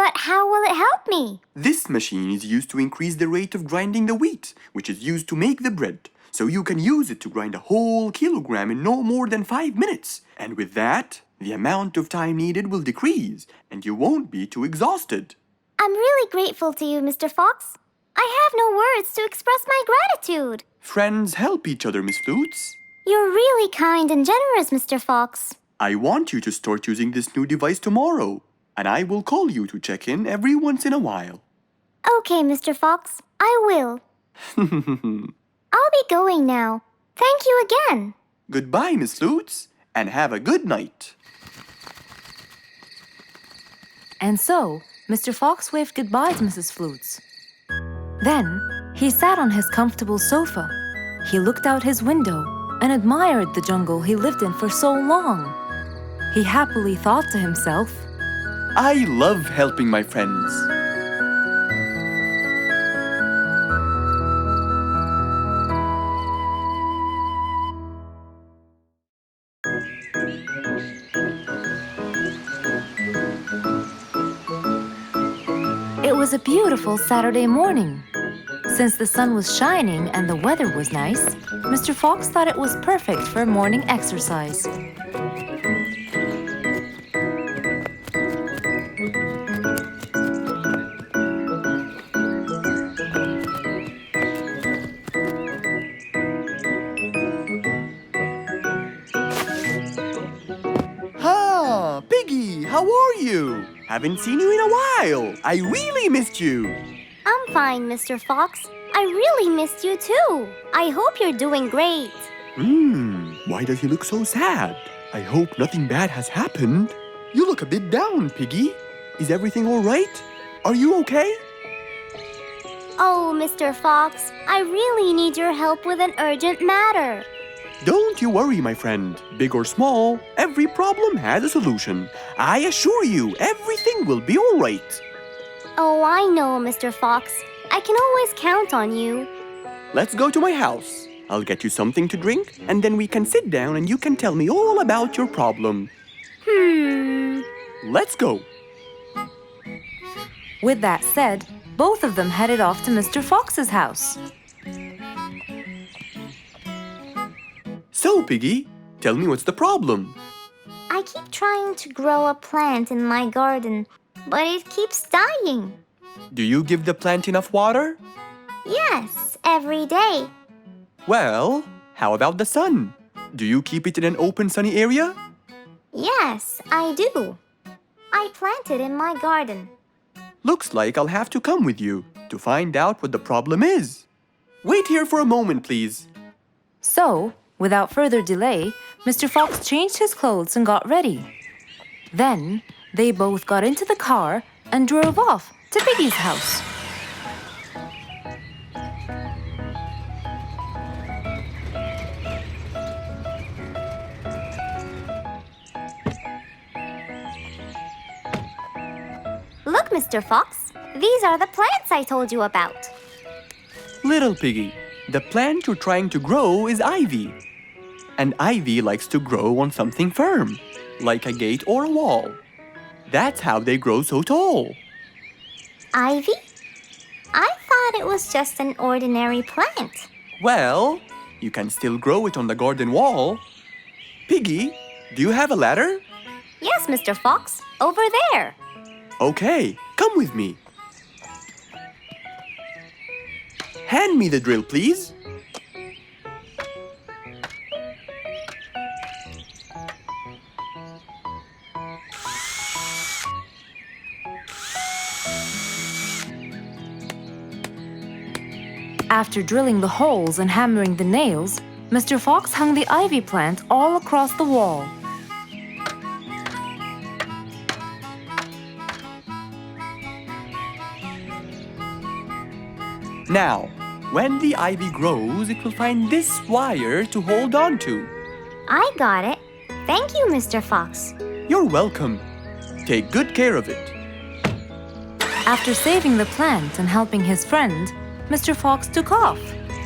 But how will it help me? This machine is used to increase the rate of grinding the wheat, which is used to make the bread. So you can use it to grind a whole kilogram in no more than 5 minutes. And with that, the amount of time needed will decrease, and you won't be too exhausted. I'm really grateful to you, Mr. Fox. I have no words to express my gratitude. Friends help each other, Miss Flutes. You're really kind and generous, Mr. Fox. I want you to start using this new device tomorrow, and I will call you to check in every once in a while. Okay, Mr. Fox, I will. I'll be going now. Thank you again. Goodbye, Miss Flutes, and have a good night. And so, Mr. Fox waved goodbye to Mrs. Flutes. Then, he sat on his comfortable sofa. He looked out his window and admired the jungle he lived in for so long. He happily thought to himself, I love helping my friends. it was a beautiful Saturday morning. Since the sun was shining and the weather was nice, Mr. Fox thought it was perfect for morning exercise. Ah, Piggy, how are you? Haven't seen you in a while. I really missed you. I'm fine, Mr. Fox. I really missed you too. I hope you're doing great. Why does he look so sad? I hope nothing bad has happened. You look a bit down, Piggy. Is everything all right? Are you okay? Oh, Mr. Fox, I really need your help with an urgent matter. Don't you worry, my friend. Big or small, every problem has a solution. I assure you, everything will be all right. Oh, I know, Mr. Fox. I can always count on you. Let's go to my house. I'll get you something to drink, and then we can sit down and you can tell me all about your problem. Let's go. With that said, both of them headed off to Mr. Fox's house. So, Piggy, tell me what's the problem? I keep trying to grow a plant in my garden, but it keeps dying. Do you give the plant enough water? Yes, every day. Well, how about the sun? Do you keep it in an open, sunny area? Yes, I do. I plant it in my garden. Looks like I'll have to come with you to find out what the problem is. Wait here for a moment, please. So, without further delay, Mr. Fox changed his clothes and got ready. Then, they both got into the car and drove off to Piggy's house. Look, Mr. Fox, these are the plants I told you about. Little Piggy, the plant you're trying to grow is ivy. And ivy likes to grow on something firm, like a gate or a wall. That's how they grow so tall. Ivy? I thought it was just an ordinary plant. Well, you can still grow it on the garden wall. Piggy, do you have a ladder? Yes, Mr. Fox, over there. Okay, come with me. Hand me the drill, please. After drilling the holes and hammering the nails, Mr. Fox hung the ivy plant all across the wall. Now, when the ivy grows, it will find this wire to hold on to. I got it. Thank you, Mr. Fox. You're welcome. Take good care of it. After saving the plant and helping his friend, Mr. Fox took off.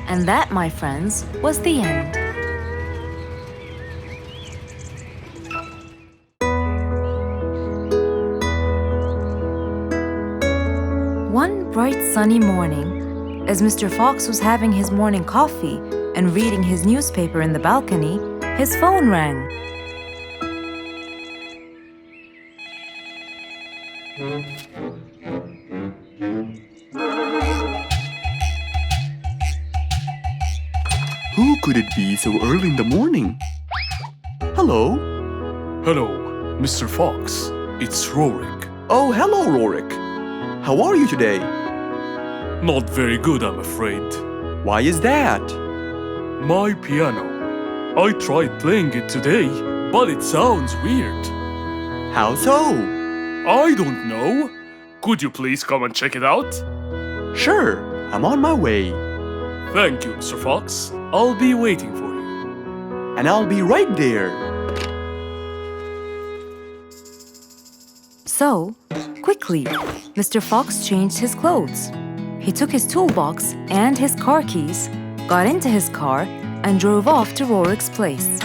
And that, my friends, was the end. One bright sunny morning, as Mr. Fox was having his morning coffee and reading his newspaper in the balcony, his phone rang. Who could it be so early in the morning? Hello? Hello, Mr. Fox. It's Rorik. Oh, hello, Rorik. How are you today? Not very good, I'm afraid. Why is that? My piano. I tried playing it today, but it sounds weird. How so? I don't know. Could you please come and check it out? Sure, I'm on my way. Thank you, Mr. Fox. I'll be waiting for you. And I'll be right there. So, quickly, Mr. Fox changed his clothes. He took his toolbox and his car keys, got into his car, and drove off to Rorik's place.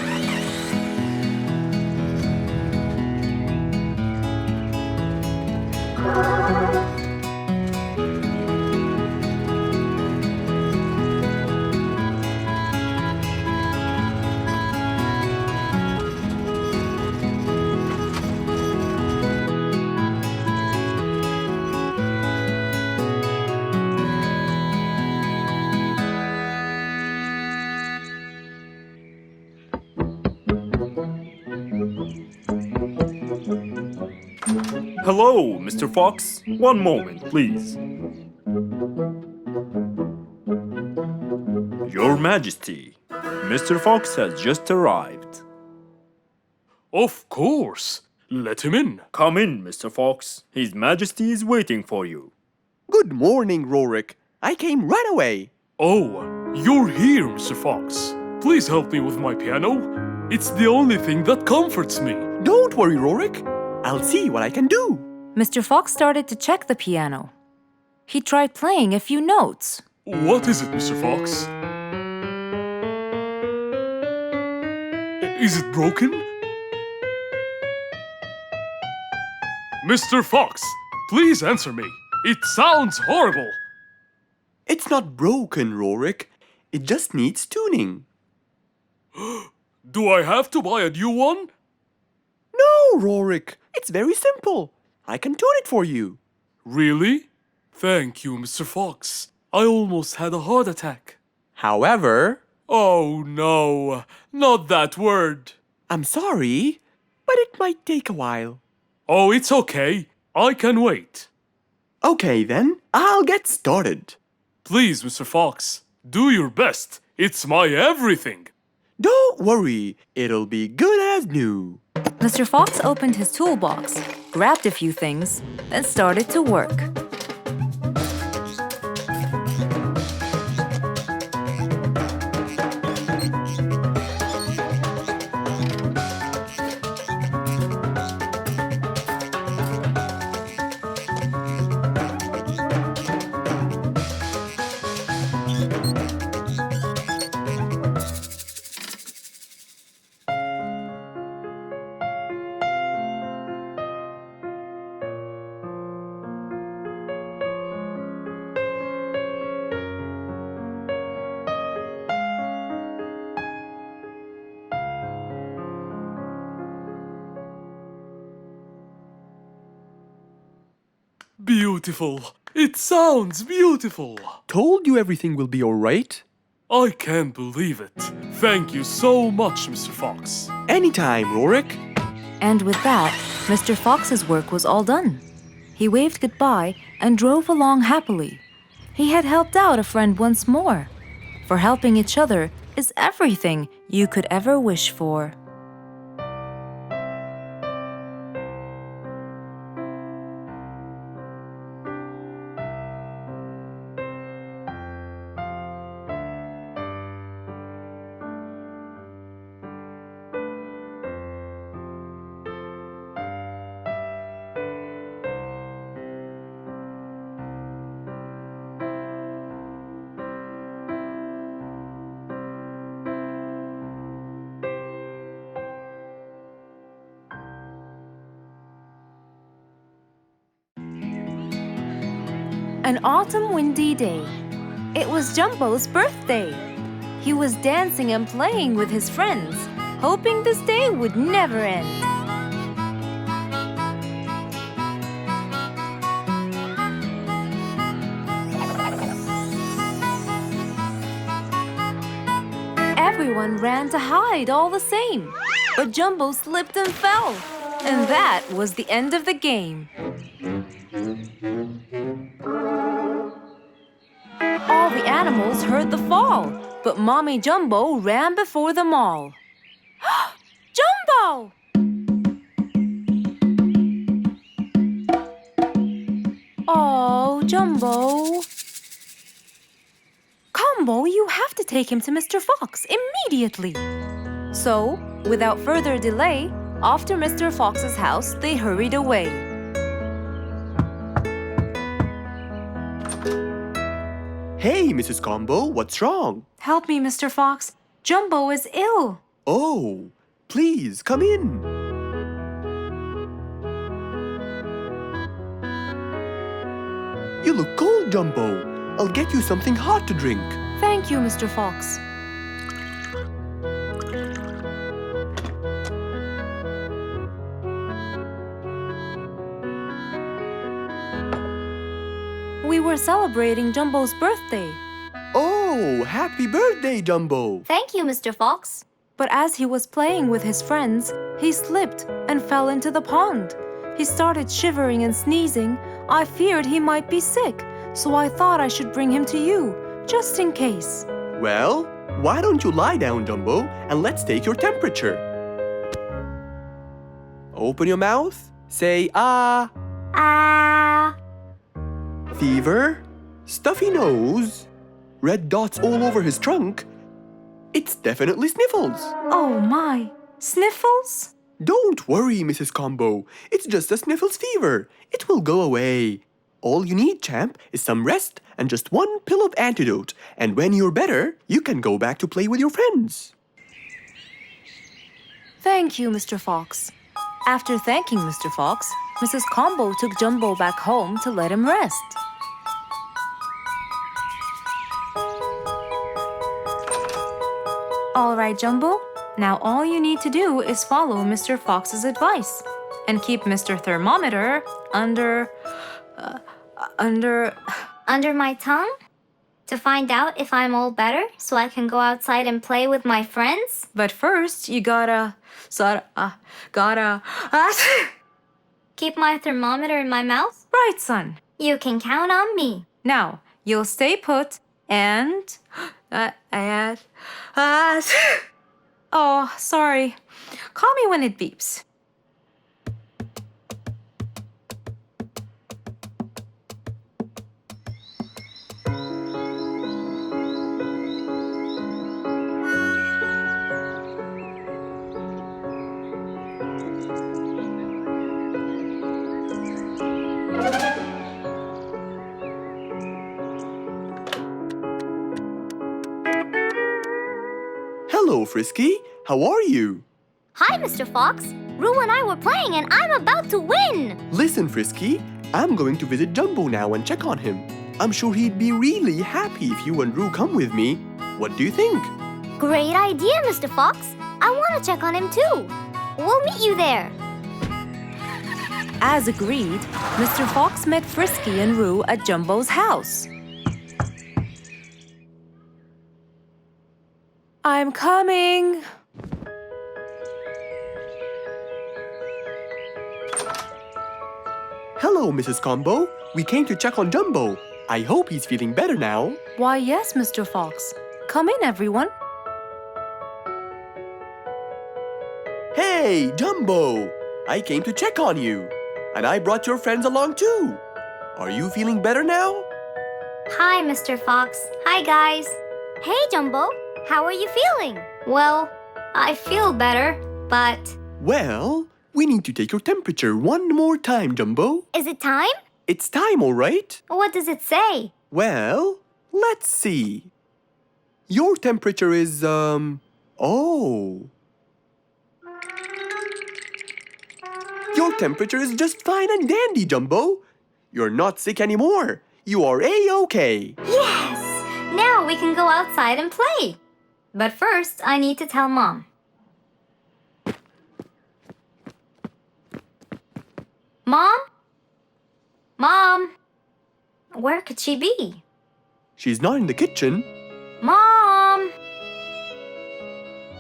Hello, Mr. Fox. One moment, please. Your Majesty, Mr. Fox has just arrived. Of course. Let him in. Come in, Mr. Fox. His Majesty is waiting for you. Good morning, Rorik. I came right away. Oh, you're here, Mr. Fox. Please help me with my piano. It's the only thing that comforts me. Don't worry, Rorik. I'll see what I can do. Mr. Fox started to check the piano. He tried playing a few notes. What is it, Mr. Fox? Is it broken? Mr. Fox, please answer me. It sounds horrible. It's not broken, Rorik. It just needs tuning. Do I have to buy a new one? No, Rorik. It's very simple. I can tune it for you. Really? Thank you, Mr. Fox. I almost had a heart attack. However, Oh no, not that word. I'm sorry, but it might take a while. Oh, it's okay. I can wait. Okay, then, I'll get started. Please, Mr. Fox, do your best. It's my everything. Don't worry, it'll be good as new. Mr. Fox opened his toolbox, grabbed a few things, then started to work. Beautiful. It sounds beautiful. Told you everything will be alright. I can't believe it. Thank you so much, Mr. Fox. Anytime, Rorik. And with that, Mr. Fox's work was all done. He waved goodbye and drove along happily. He had helped out a friend once more. For helping each other is everything you could ever wish for. An autumn windy day. It was Jumbo's birthday. He was dancing and playing with his friends, hoping this day would never end. Everyone ran to hide all the same, but Jumbo slipped and fell. And that was the end of the game. All the animals heard the fall, but Mommy Jumbo ran before them all. Jumbo! Oh, Jumbo. Combo, you have to take him to Mr. Fox immediately. So, without further delay, off to Mr. Fox's house they hurried away. Hey, Mrs. Combo, what's wrong? Help me, Mr. Fox. Jumbo is ill. Oh, please, come in. You look cold, Jumbo. I'll get you something hot to drink. Thank you, Mr. Fox. We were celebrating Jumbo's birthday. Oh, happy birthday, Jumbo. Thank you, Mr. Fox. But as he was playing with his friends, he slipped and fell into the pond. He started shivering and sneezing. I feared he might be sick, so I thought I should bring him to you, just in case. Well, why don't you lie down, Jumbo, and let's take your temperature. Open your mouth. Say, ah. Ah. Fever, stuffy nose, red dots all over his trunk. It's definitely sniffles. Oh my, sniffles? Don't worry, Mrs. Combo. It's just a sniffles fever. It will go away. All you need, champ, is some rest and just one pill of antidote. And when you're better, you can go back to play with your friends. Thank you, Mr. Fox. After thanking Mr. Fox, Mrs. Combo took Jumbo back home to let him rest. All right, Jumbo. Now all you need to do is follow Mr. Fox's advice and keep Mr. Thermometer under Under my tongue? To find out if I'm all better so I can go outside and play with my friends? But first, you gotta Keep my thermometer in my mouth? right, son. You can count on me. Now, you'll stay put and oh, sorry. Call me when it beeps. Hello, Frisky. How are you? Hi, Mr. Fox. Roo and I were playing and I'm about to win! Listen, Frisky. I'm going to visit Jumbo now and check on him. I'm sure he'd be really happy if you and Roo come with me. What do you think? Great idea, Mr. Fox. I want to check on him too. We'll meet you there. As agreed, Mr. Fox met Frisky and Roo at Jumbo's house. I'm coming. Hello, Mrs. Combo. We came to check on Jumbo. I hope he's feeling better now. Why, yes, Mr. Fox. Come in, everyone. Hey, Jumbo! I came to check on you. And I brought your friends along too. Are you feeling better now? Hi, Mr. Fox. Hi, guys. Hey, Jumbo. How are you feeling? Well, I feel better, but... Well, we need to take your temperature one more time, Jumbo. Is it time? It's time, all right? What does it say? Well, let's see. Your temperature is, oh. Your temperature is just fine and dandy, Jumbo. You're not sick anymore. You are A-OK. Yes! Now we can go outside and play. But first, I need to tell Mom. Mom? Mom? Where could she be? She's not in the kitchen. Mom!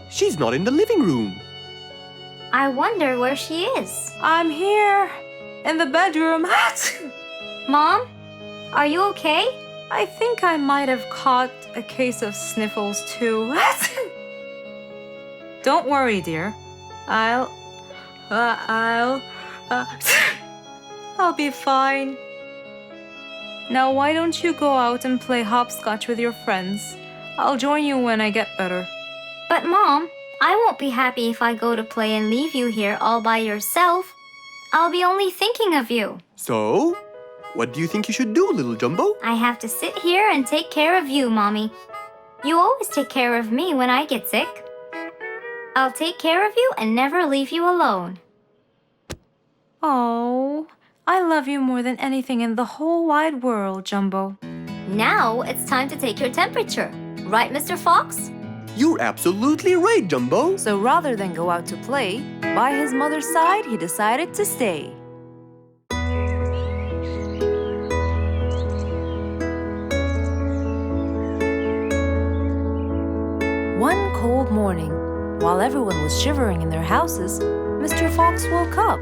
She's not in the living room. I wonder where she is. I'm here in the bedroom. Mom? Are you okay? I think I might have caught a case of sniffles too. Don't worry, dear. I'll be fine. Now why don't you go out and play hopscotch with your friends? I'll join you when I get better. But Mom, I won't be happy if I go to play and leave you here all by yourself. I'll be only thinking of you. So, what do you think you should do, little Jumbo? I have to sit here and take care of you, Mommy. You always take care of me when I get sick. I'll take care of you and never leave you alone. Oh, I love you more than anything in the whole wide world, Jumbo. Now it's time to take your temperature. Right, Mr. Fox? You're absolutely right, Jumbo. So rather than go out to play, by his mother's side, he decided to stay. One cold morning, while everyone was shivering in their houses, Mr. Fox woke up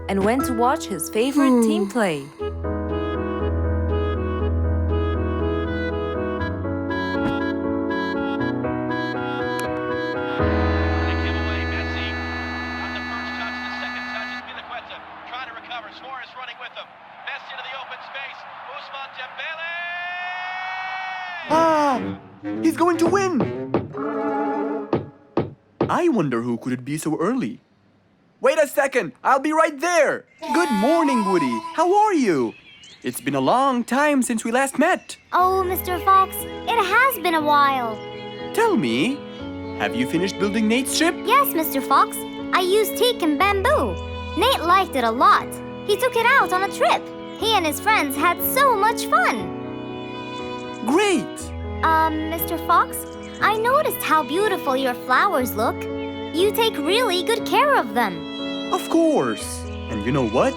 and went to watch his favorite team play. Ah! He's going to win! I wonder who could it be so early? Wait a second! I'll be right there! Good morning, Woody! How are you? It's been a long time since we last met. Oh, Mr. Fox, it has been a while. Tell me, have you finished building Nate's ship? Yes, Mr. Fox. I used teak and bamboo. Nate liked it a lot. He took it out on a trip. He and his friends had so much fun. Great! Mr. Fox, I noticed how beautiful your flowers look. You take really good care of them. Of course! And you know what?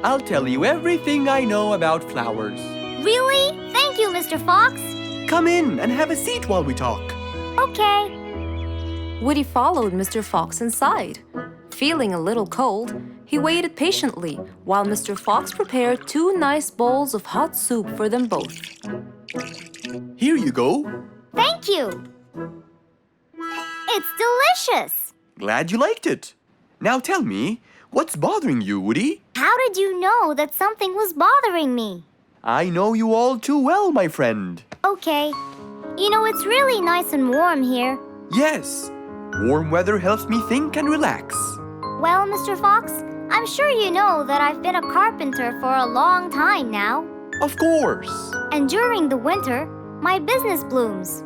I'll tell you everything I know about flowers. Really? Thank you, Mr. Fox. Come in and have a seat while we talk. Okay. Woody followed Mr. Fox inside. Feeling a little cold, he waited patiently while Mr. Fox prepared 2 nice bowls of hot soup for them both. Here you go. Thank you. It's delicious. Glad you liked it. Now tell me, what's bothering you, Woody? How did you know that something was bothering me? I know you all too well, my friend. Okay. You know, it's really nice and warm here. Yes, warm weather helps me think and relax. Well, Mr. Fox, I'm sure you know that I've been a carpenter for a long time now. Of course. And during the winter, my business blooms.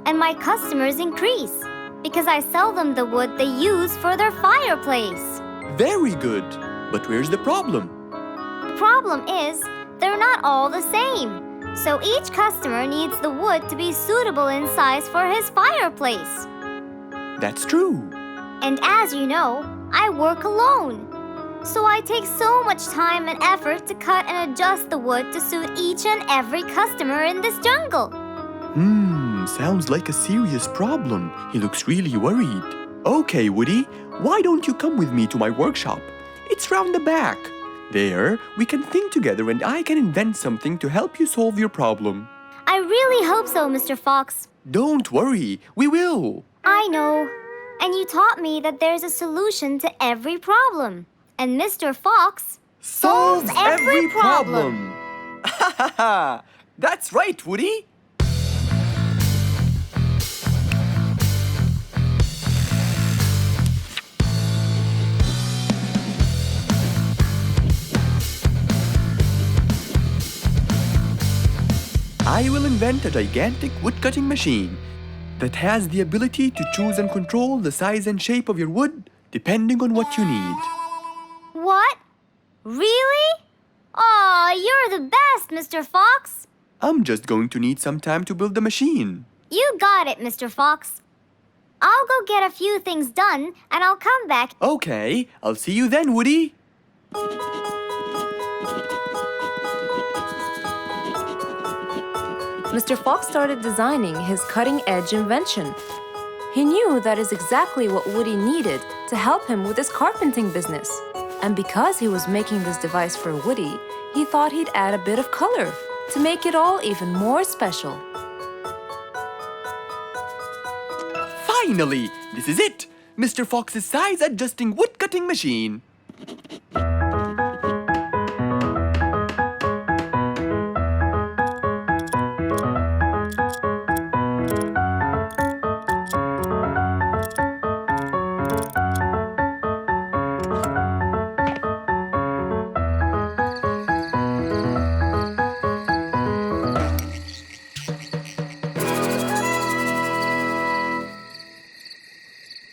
And my customers increase because I sell them the wood they use for their fireplace. Very good. But where's the problem? The problem is, they're not all the same. So each customer needs the wood to be suitable in size for his fireplace. That's true. And as you know, I work alone. So I take so much time and effort to cut and adjust the wood to suit each and every customer in this jungle. Sounds like a serious problem. He looks really worried. Okay, Woody, why don't you come with me to my workshop? It's round the back. There, we can think together and I can invent something to help you solve your problem. I really hope so, Mr. Fox. Don't worry, we will. I know. And you taught me that there's a solution to every problem. And Mr. Fox solves every problem. Ha ha ha! That's right, Woody. I will invent a gigantic wood-cutting machine that has the ability to choose and control the size and shape of your wood depending on what you need. What? Really? Aw, you're the best, Mr. Fox? I'm just going to need some time to build the machine. You got it, Mr. Fox. I'll go get a few things done, and I'll come back. Okay, I'll see you then, Woody. Mr. Fox started designing his cutting-edge invention. He knew that is exactly what Woody needed to help him with his carpenting business. And because he was making this device for Woody, he thought he'd add a bit of color to make it all even more special. Finally, this is it. Mr. Fox's size-adjusting wood-cutting machine.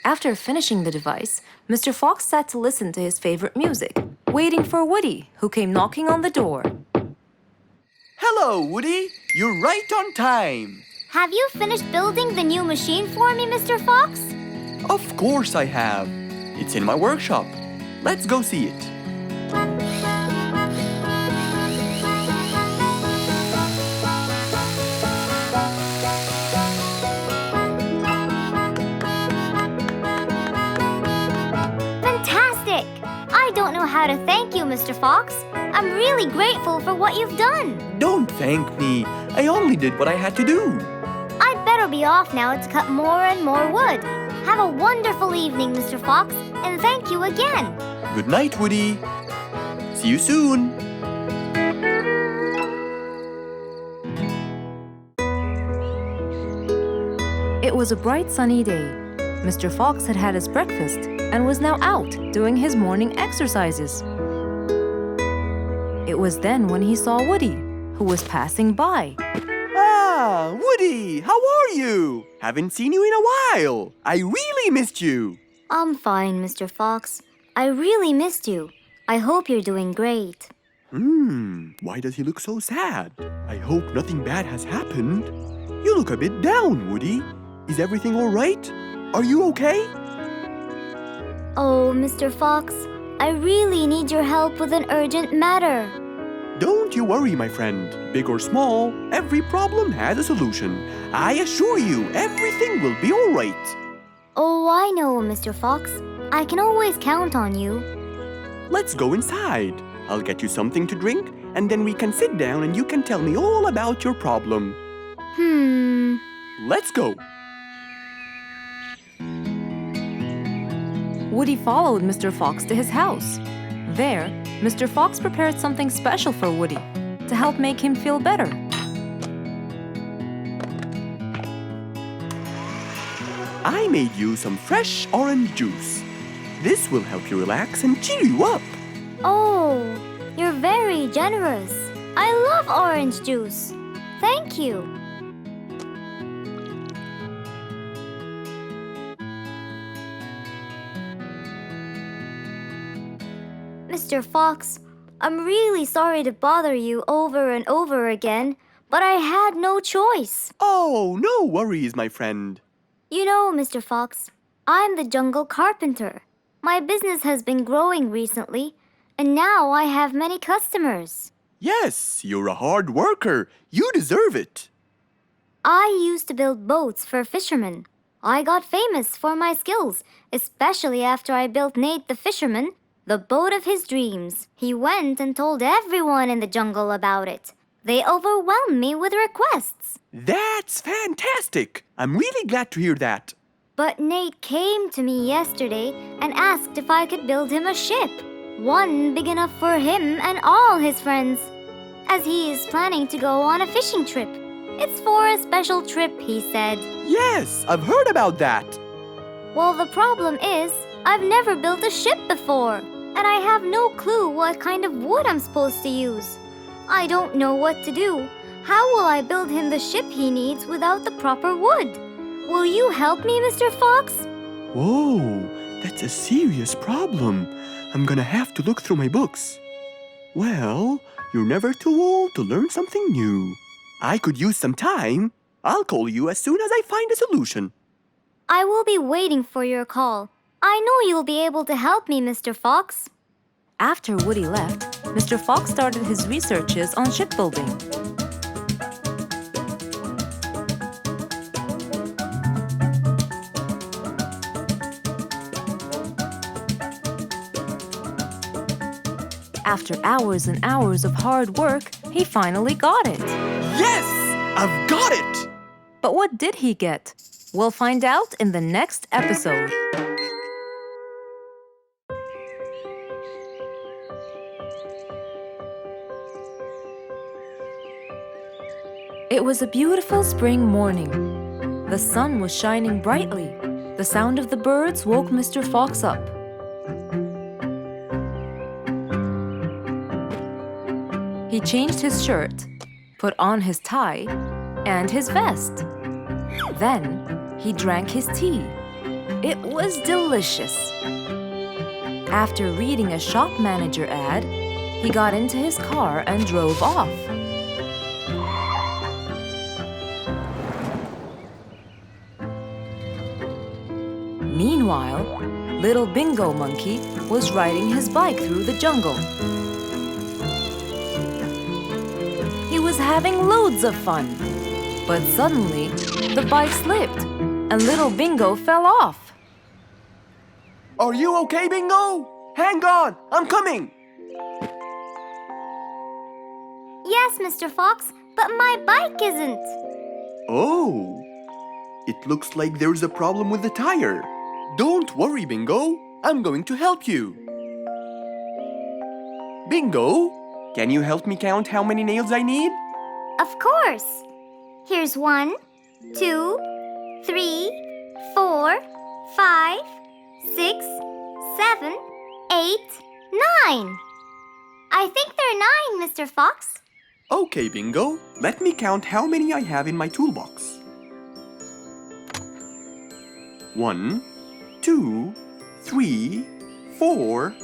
After finishing the device, Mr. Fox sat to listen to his favorite music, waiting for Woody, who came knocking on the door. Hello, Woody. You're right on time. Have you finished building the new machine for me, Mr. Fox? Of course I have. It's in my workshop. Let's go see it. Fantastic! I don't know how to thank you, Mr. Fox. I'm really grateful for what you've done. Don't thank me. I only did what I had to do. I'd better be off now to cut more and more wood. Have a wonderful evening, Mr. Fox, and thank you again. Good night, Woody. See you soon. It was a bright sunny day. Mr. Fox had had his breakfast and was now out doing his morning exercises. It was then when he saw Woody, who was passing by. Ah, Woody, how are you? Haven't seen you in a while. I really missed you. I'm fine, Mr. Fox. I really missed you. I hope you're doing great. Why does he look so sad? I hope nothing bad has happened. You look a bit down, Woody. Is everything all right? Are you okay? Oh, Mr. Fox, I really need your help with an urgent matter. Don't you worry, my friend. Big or small, every problem has a solution. I assure you, everything will be all right. Oh, I know, Mr. Fox. I can always count on you. Let's go inside. I'll get you something to drink, and then we can sit down and you can tell me all about your problem. Let's go. Woody followed Mr. Fox to his house. There, Mr. Fox prepared something special for Woody to help make him feel better. I made you some fresh orange juice. This will help you relax and cheer you up. Oh, you're very generous. I love orange juice. Thank you. Mr. Fox, I'm really sorry to bother you over and over again, but I had no choice. Oh, no worries, my friend. You know, Mr. Fox, I'm the jungle carpenter. My business has been growing recently, and now I have many customers. Yes, you're a hard worker. You deserve it. I used to build boats for fishermen. I got famous for my skills, especially after I built Nate the fisherman the boat of his dreams. He went and told everyone in the jungle about it. They overwhelmed me with requests. That's fantastic. I'm really glad to hear that. But Nate came to me yesterday and asked if I could build him a ship. One big enough for him and all his friends, as he is planning to go on a fishing trip. It's for a special trip, he said. Yes, I've heard about that. Well, the problem is, I've never built a ship before, and I have no clue what kind of wood I'm supposed to use. I don't know what to do. How will I build him the ship he needs without the proper wood? Will you help me, Mr. Fox? Whoa, that's a serious problem. I'm gonna have to look through my books. Well, You're never too old to learn something new. I could use some time. I'll call you as soon as I find a solution. I will be waiting for your call. I know you'll be able to help me, Mr. Fox. After Woody left, Mr. Fox started his researches on shipbuilding. After hours and hours of hard work, he finally got it. Yes! I've got it! But what did he get? We'll find out in the next episode. It was a beautiful spring morning. The sun was shining brightly. The sound of the birds woke Mr. Fox up. He changed his shirt, put on his tie, and his vest. Then, he drank his tea. It was delicious. After reading a shop manager ad, he got into his car and drove off. Meanwhile, little Bingo Monkey was riding his bike through the jungle. He was having loads of fun. But suddenly, the bike slipped, and little Bingo fell off. Are you okay, Bingo? Hang on, I'm coming! Yes, Mr. Fox, but my bike isn't. Oh, it looks like there's a problem with the tire. Don't worry, Bingo. I'm going to help you. Bingo, can you help me count how many nails I need? Of course. Here's 1, 2, 3, 4, 5, 6, 7, 8, 9. I think they're 9, Mr. Fox. Okay, Bingo. Let me count how many I have in my toolbox. 1, 2, 3, 4,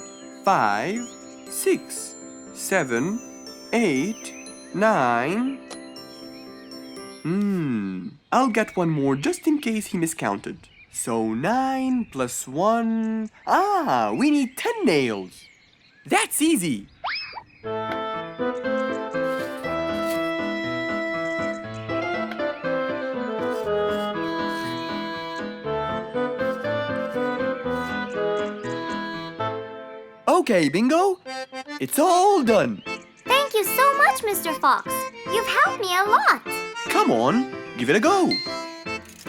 5, 6, 7, 8, 9. I'll get one more just in case he miscounted. So 9 plus 1. We need 10 nails. That's easy. Okay, Bingo. It's all done. Thank you so much, Mr. Fox. You've helped me a lot. Come on, give it a go.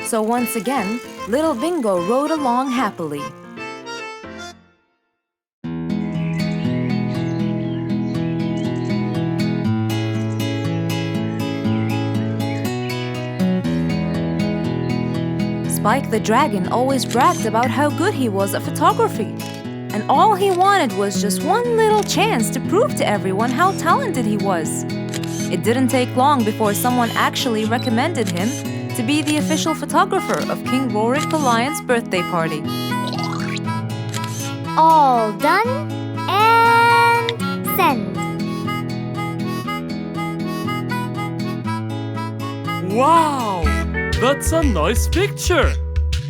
So once again, little Bingo rode along happily. Spike the Dragon always bragged about how good he was at photography. And all he wanted was just one little chance to prove to everyone how talented he was. It didn't take long before someone actually recommended him to be the official photographer of King Rorik the Lion's birthday party. All done and send. Wow! That's a nice picture!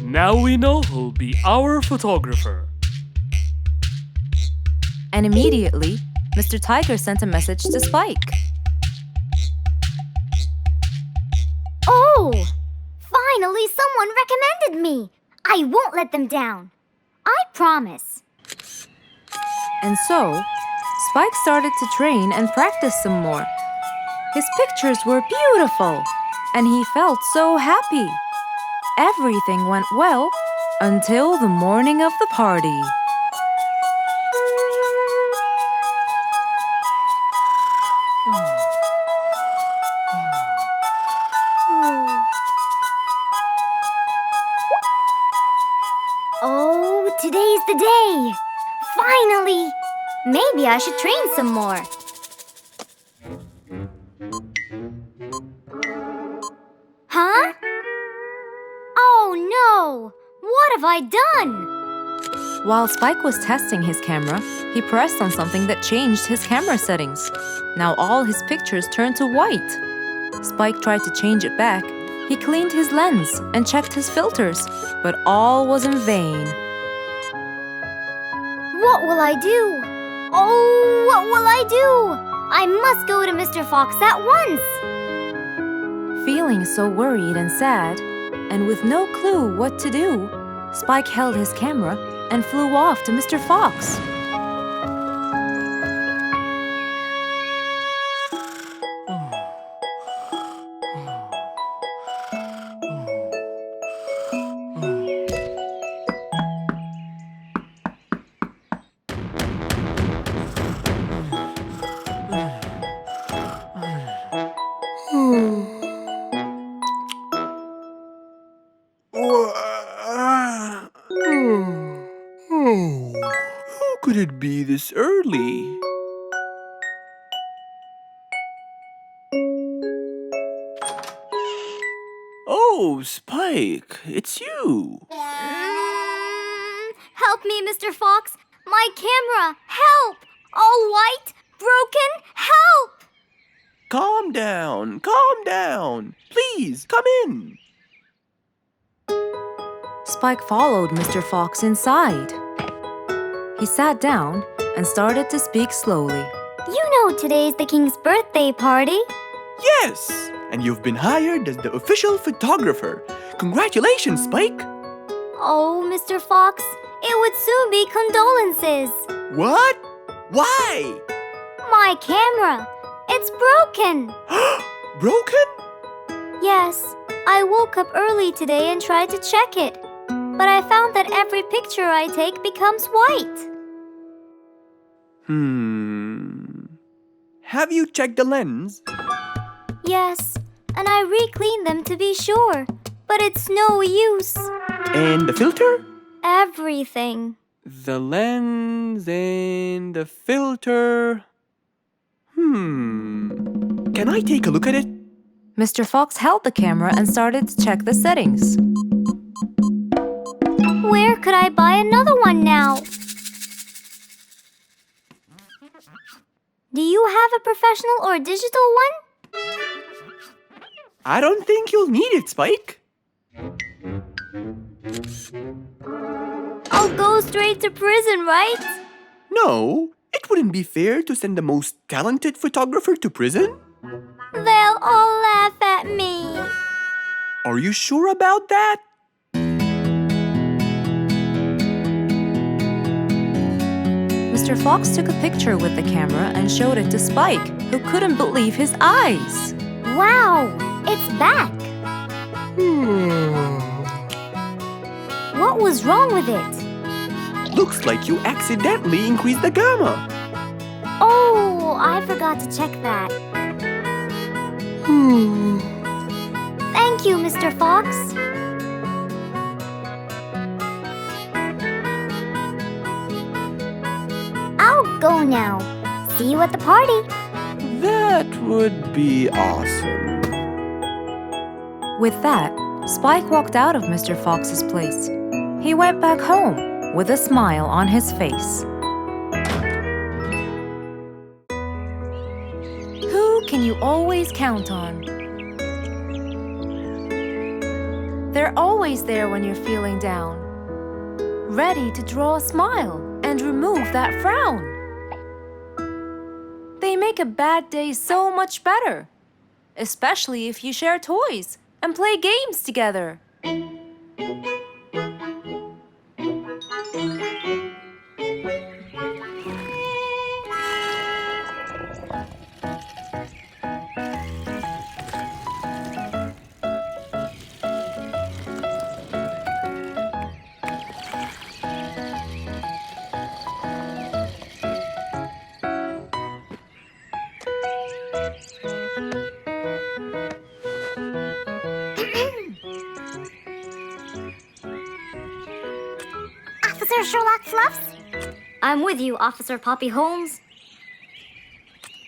Now we know who'll be our photographer. And immediately, Mr. Tiger sent a message to Spike. Oh! Finally, someone recommended me. I won't let them down. I promise. And so, Spike started to train and practice some more. His pictures were beautiful, and he felt so happy. Everything went well until the morning of the party. Oh, today's the day. Finally! Maybe I should train some more. Huh? Oh no! What have I done? While Spike was testing his camera, he pressed on something that changed his camera settings. Now all his pictures turned to white. Spike tried to change it back. He cleaned his lens and checked his filters, but all was in vain. What will I do? Oh, what will I do? I must go to Mr. Fox at once. Feeling so worried and sad, and with no clue what to do, Spike held his camera and flew off to Mr. Fox. Who could it be this early? Oh, Spike, it's you. Help me, Mr. Fox. My camera. Help! All white, broken. Help! Calm down, calm down. Please, come in. Spike followed Mr. Fox inside. He sat down and started to speak slowly. You know today's the king's birthday party. Yes, and you've been hired as the official photographer. Congratulations, Spike. Oh, Mr. Fox, it would soon be condolences. What? Why? My camera. It's broken. Broken? Yes, I woke up early today and tried to check it. But I found that every picture I take becomes white. Have you checked the lens? Yes, and I re-cleaned them to be sure. But it's no use. And the filter? Everything. The lens and the filter. Can I take a look at it? Mr. Fox held the camera and started to check the settings. Where could I buy another one now? Do you have a professional or digital one? I don't think you'll need it, Spike. I'll go straight to prison, right? No, it wouldn't be fair to send the most talented photographer to prison. They'll all laugh at me. Are you sure about that? Mr. Fox took a picture with the camera and showed it to Spike, who couldn't believe his eyes. Wow, it's back. What was wrong with it? Looks like you accidentally increased the gamma. Oh, I forgot to check that. Thank you, Mr. Fox. I'll go now. See you at the party. That would be awesome. With that, Spike walked out of Mr. Fox's place. He went back home with a smile on his face. Who can you always count on? They're always there when you're feeling down, ready to draw a smile and remove that frown. They make a bad day so much better, especially if you share toys and play games together. Officer Sherlock Fluffs? I'm with you, Officer Poppy Holmes.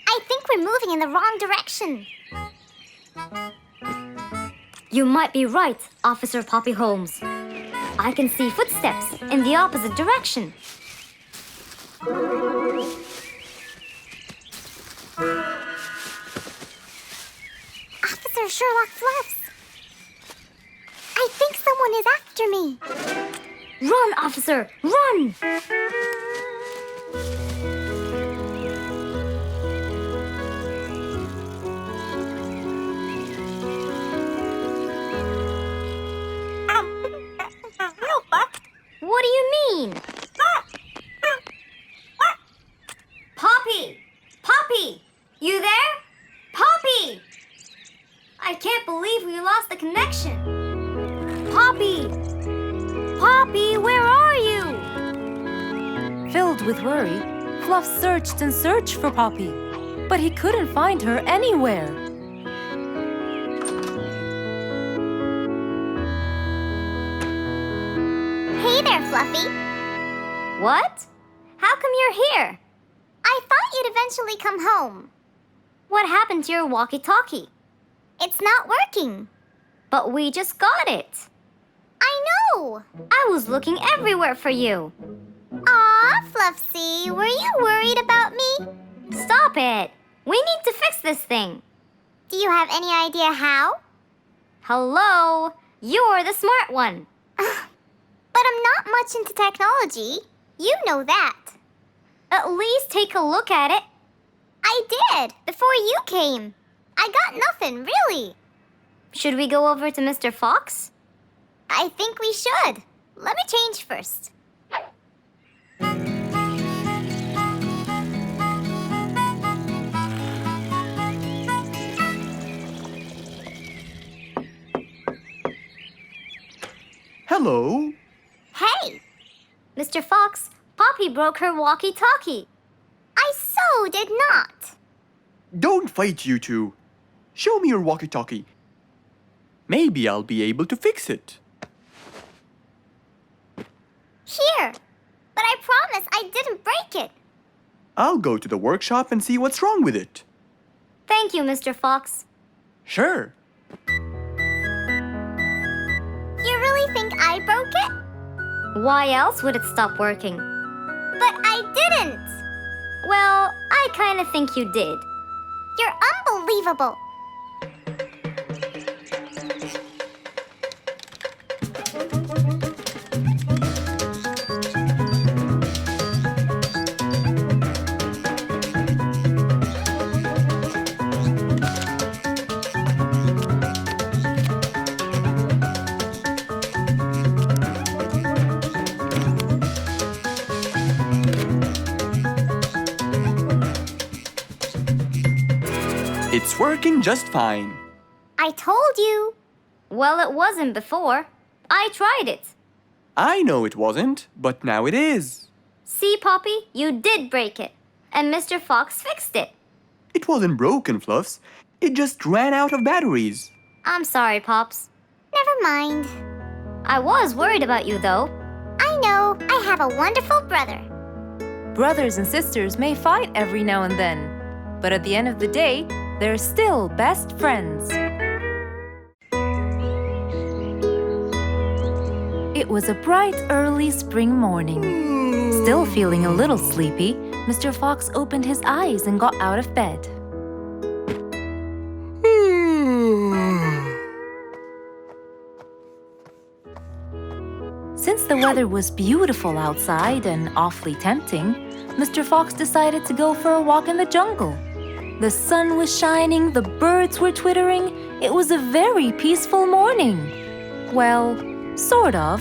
I think we're moving in the wrong direction. You might be right, Officer Poppy Holmes. I can see footsteps in the opposite direction. Officer Sherlock Fluffs. I think someone is after me. Run, officer, run! What do you mean? Poppy! Poppy! You there? Poppy! I can't believe we lost the connection. Poppy! Poppy, where are you? Filled with worry, Fluff searched and searched for Poppy, but he couldn't find her anywhere. Hey there, Fluffy. What? How come you're here? I thought you'd eventually come home. What happened to your walkie-talkie? It's not working. But we just got it. I know. I was looking everywhere for you. Aw, Fluffsy, were you worried about me? Stop it. We need to fix this thing. Do you have any idea how? Hello? You're the smart one. But I'm not much into technology. You know that. At least take a look at it. I did, before you came. I got nothing, really. Should we go over to Mr. Fox? I think we should. Let me change first. Hello. Hey, Mr. Fox, Poppy broke her walkie-talkie. I so did not. Don't fight, you two. Show me your walkie-talkie. Maybe I'll be able to fix it. Here, but I promise I didn't break it. I'll go to the workshop and see what's wrong with it. Thank you, Mr. Fox. Sure. You really think I broke it? Why else would it stop working? But I didn't. Well, I kind of think you did. You're unbelievable. It's working just fine. I told you. Well, it wasn't before. I tried it. I know it wasn't, but now it is. See, Poppy, you did break it. And Mr. Fox fixed it. It wasn't broken, Fluffs. It just ran out of batteries. I'm sorry, Pops. Never mind. I was worried about you, though. I know. I have a wonderful brother. Brothers and sisters may fight every now and then, but at the end of the day, they're still best friends. It was a bright, early spring morning. Still feeling a little sleepy, Mr. Fox opened his eyes and got out of bed. Since the weather was beautiful outside and awfully tempting, Mr. Fox decided to go for a walk in the jungle. The sun was shining, the birds were twittering. It was a very peaceful morning. Well, sort of.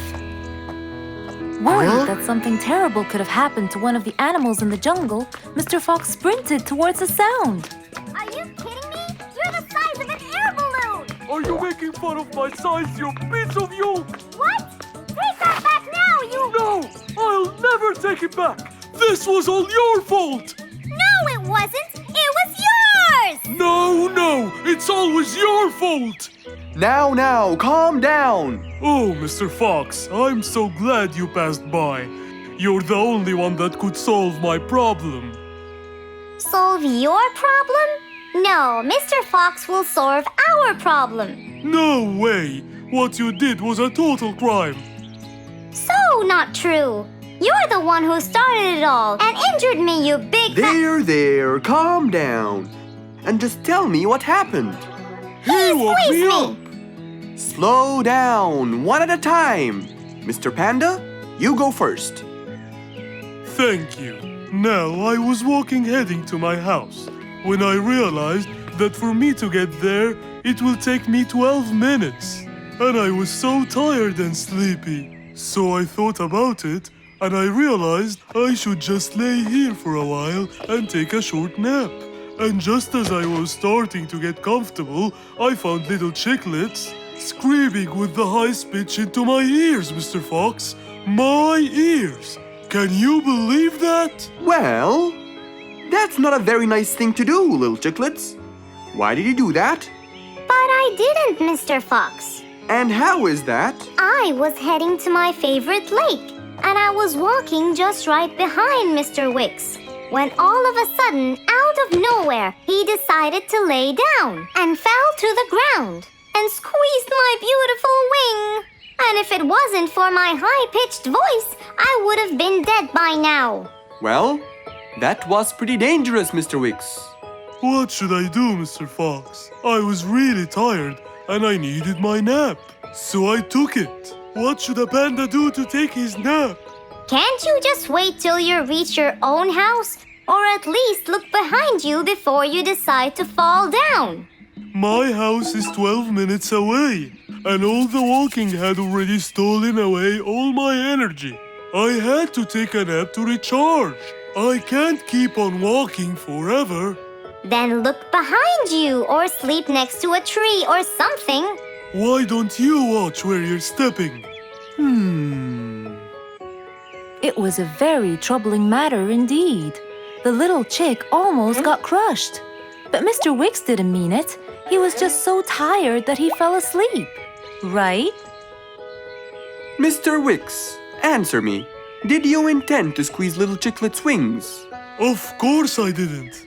Worried that something terrible could have happened to one of the animals in the jungle, Mr. Fox sprinted towards the sound. Are you kidding me? You're the size of an air balloon. Are you making fun of my size, you piece of you? What? Take that back now, you... No! I'll never take it back! This was all your fault! No, it wasn't. It was yours. No! It's always your fault! Now, calm down. Oh, Mr. Fox, I'm so glad you passed by. You're the only one that could solve my problem. Solve your problem? No, Mr. Fox will solve our problem. No way! What you did was a total crime. so not true. You're the one who started it all and injured me, you big There, calm down. And just tell me what happened. He woke me squeezed up. me. Slow down, one at a time. Mr. Panda, you go first. Thank you. Now, I was walking heading to my house when I realized that for me to get there, it will take me 12 minutes. And I was so tired and sleepy. So I thought about it, and I realized I should just lay here for a while and take a short nap. And just as I was starting to get comfortable, I found little chicklets screaming with the highest pitch into my ears, Mr. Fox. My ears! Can you believe that? Well, that's not a very nice thing to do, little chicklets. Why did you do that? But I didn't, Mr. Fox. And how is that? I was heading to my favorite lake, and I was walking just right behind Mr. Wicks, when all of a sudden, out of nowhere, he decided to lay down and fell to the ground and squeezed my beautiful wing. And if it wasn't for my high-pitched voice, I would have been dead by now. Well, that was pretty dangerous, Mr. Wicks. What should I do, Mr. Fox? I was really tired and I needed my nap. So I took it. What should a panda do to take his nap? Can't you just wait till you reach your own house? Or at least look behind you before you decide to fall down? My house is 12 minutes away, and all the walking had already stolen away all my energy. I had to take a nap to recharge. I can't keep on walking forever. Then look behind you or sleep next to a tree or something. Why don't you watch where you're stepping? It was a very troubling matter indeed. The little chick almost got crushed. But Mr. Wicks didn't mean it. He was just so tired that he fell asleep. Right? Mr. Wicks, answer me. Did you intend to squeeze little Chicklet's wings? Of course I didn't.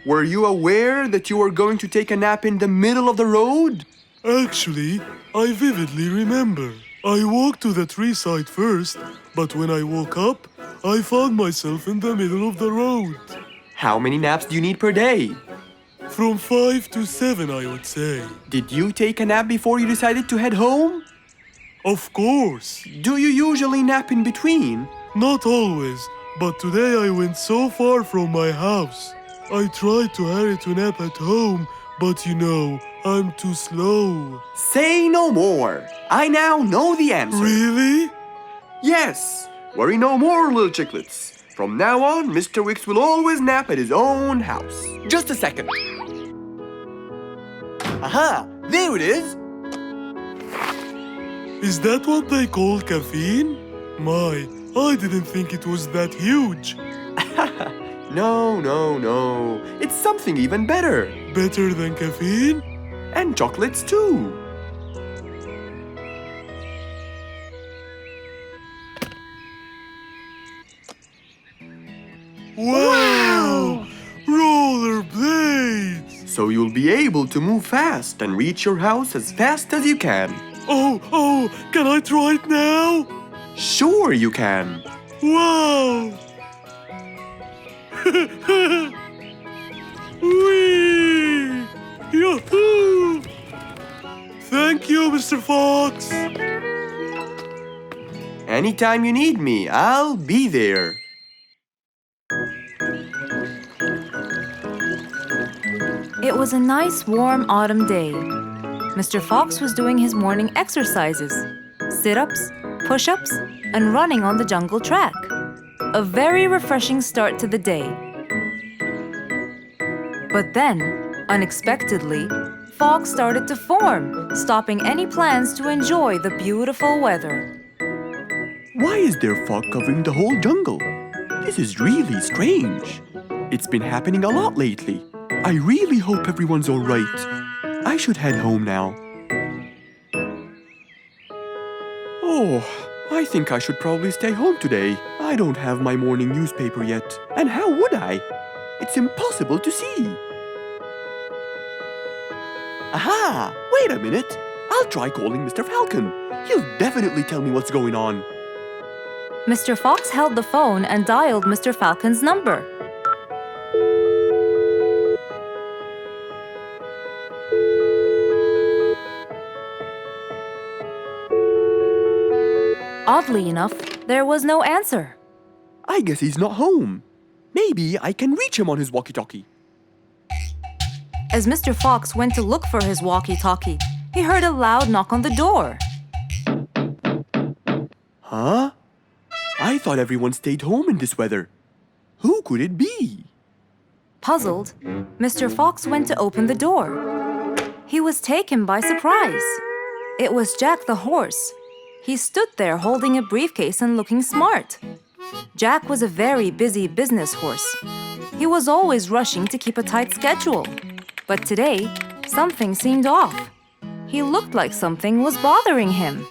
Were you aware that you were going to take a nap in the middle of the road? Actually, I vividly remember. I walked to the tree side first, but when I woke up, I found myself in the middle of the road. How many naps do you need per day? From 5 to 7, I would say. Did you take a nap before you decided to head home? Of course. Do you usually nap in between? Not always, but today I went so far from my house. I tried to hurry to nap at home, but you know, I'm too slow. Say no more. I now know the answer. Really? Yes. Worry no more, little Chicklets. From now on, Mr. Wicks will always nap at his own house. Just a second. Aha! There it is! Is that what they call caffeine? My, I didn't think it was that huge. No. It's something even better. Better than caffeine? And chocolates too. Wow! Rollerblades! So you'll be able to move fast and reach your house as fast as you can. Oh, can I try it now? Sure you can. Wow! Whee! Yahoo! Thank you, Mr. Fox. Anytime you need me, I'll be there. It was a nice warm autumn day. Mr. Fox was doing his morning exercises, sit-ups, push-ups, and running on the jungle track. A very refreshing start to the day. But then, unexpectedly, fog started to form, stopping any plans to enjoy the beautiful weather. Why is there fog covering the whole jungle? This is really strange. It's been happening a lot lately. I really hope everyone's all right. I should head home now. Oh, I think I should probably stay home today. I don't have my morning newspaper yet. And how would I? It's impossible to see. Aha! Wait a minute. I'll try calling Mr. Falcon. He'll definitely tell me what's going on. Mr. Fox held the phone and dialed Mr. Falcon's number. Oddly enough, there was no answer. I guess he's not home. Maybe I can reach him on his walkie-talkie. As Mr. Fox went to look for his walkie-talkie, he heard a loud knock on the door. Huh? I thought everyone stayed home in this weather. Who could it be? Puzzled, Mr. Fox went to open the door. He was taken by surprise. It was Jack the horse. He stood there holding a briefcase and looking smart. Jack was a very busy business horse. He was always rushing to keep a tight schedule. But today, something seemed off. He looked like something was bothering him.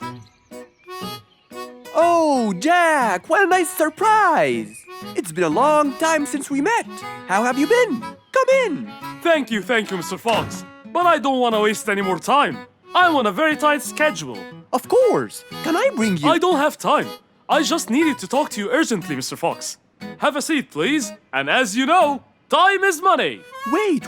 Oh, Jack, what a nice surprise! It's been a long time since we met. How have you been? Come in. Thank you, Mr. Fox. But I don't want to waste any more time. I'm on a very tight schedule. Of course. Can I bring you... I don't have time. I just needed to talk to you urgently, Mr. Fox. Have a seat, please. And as you know, time is money. Wait.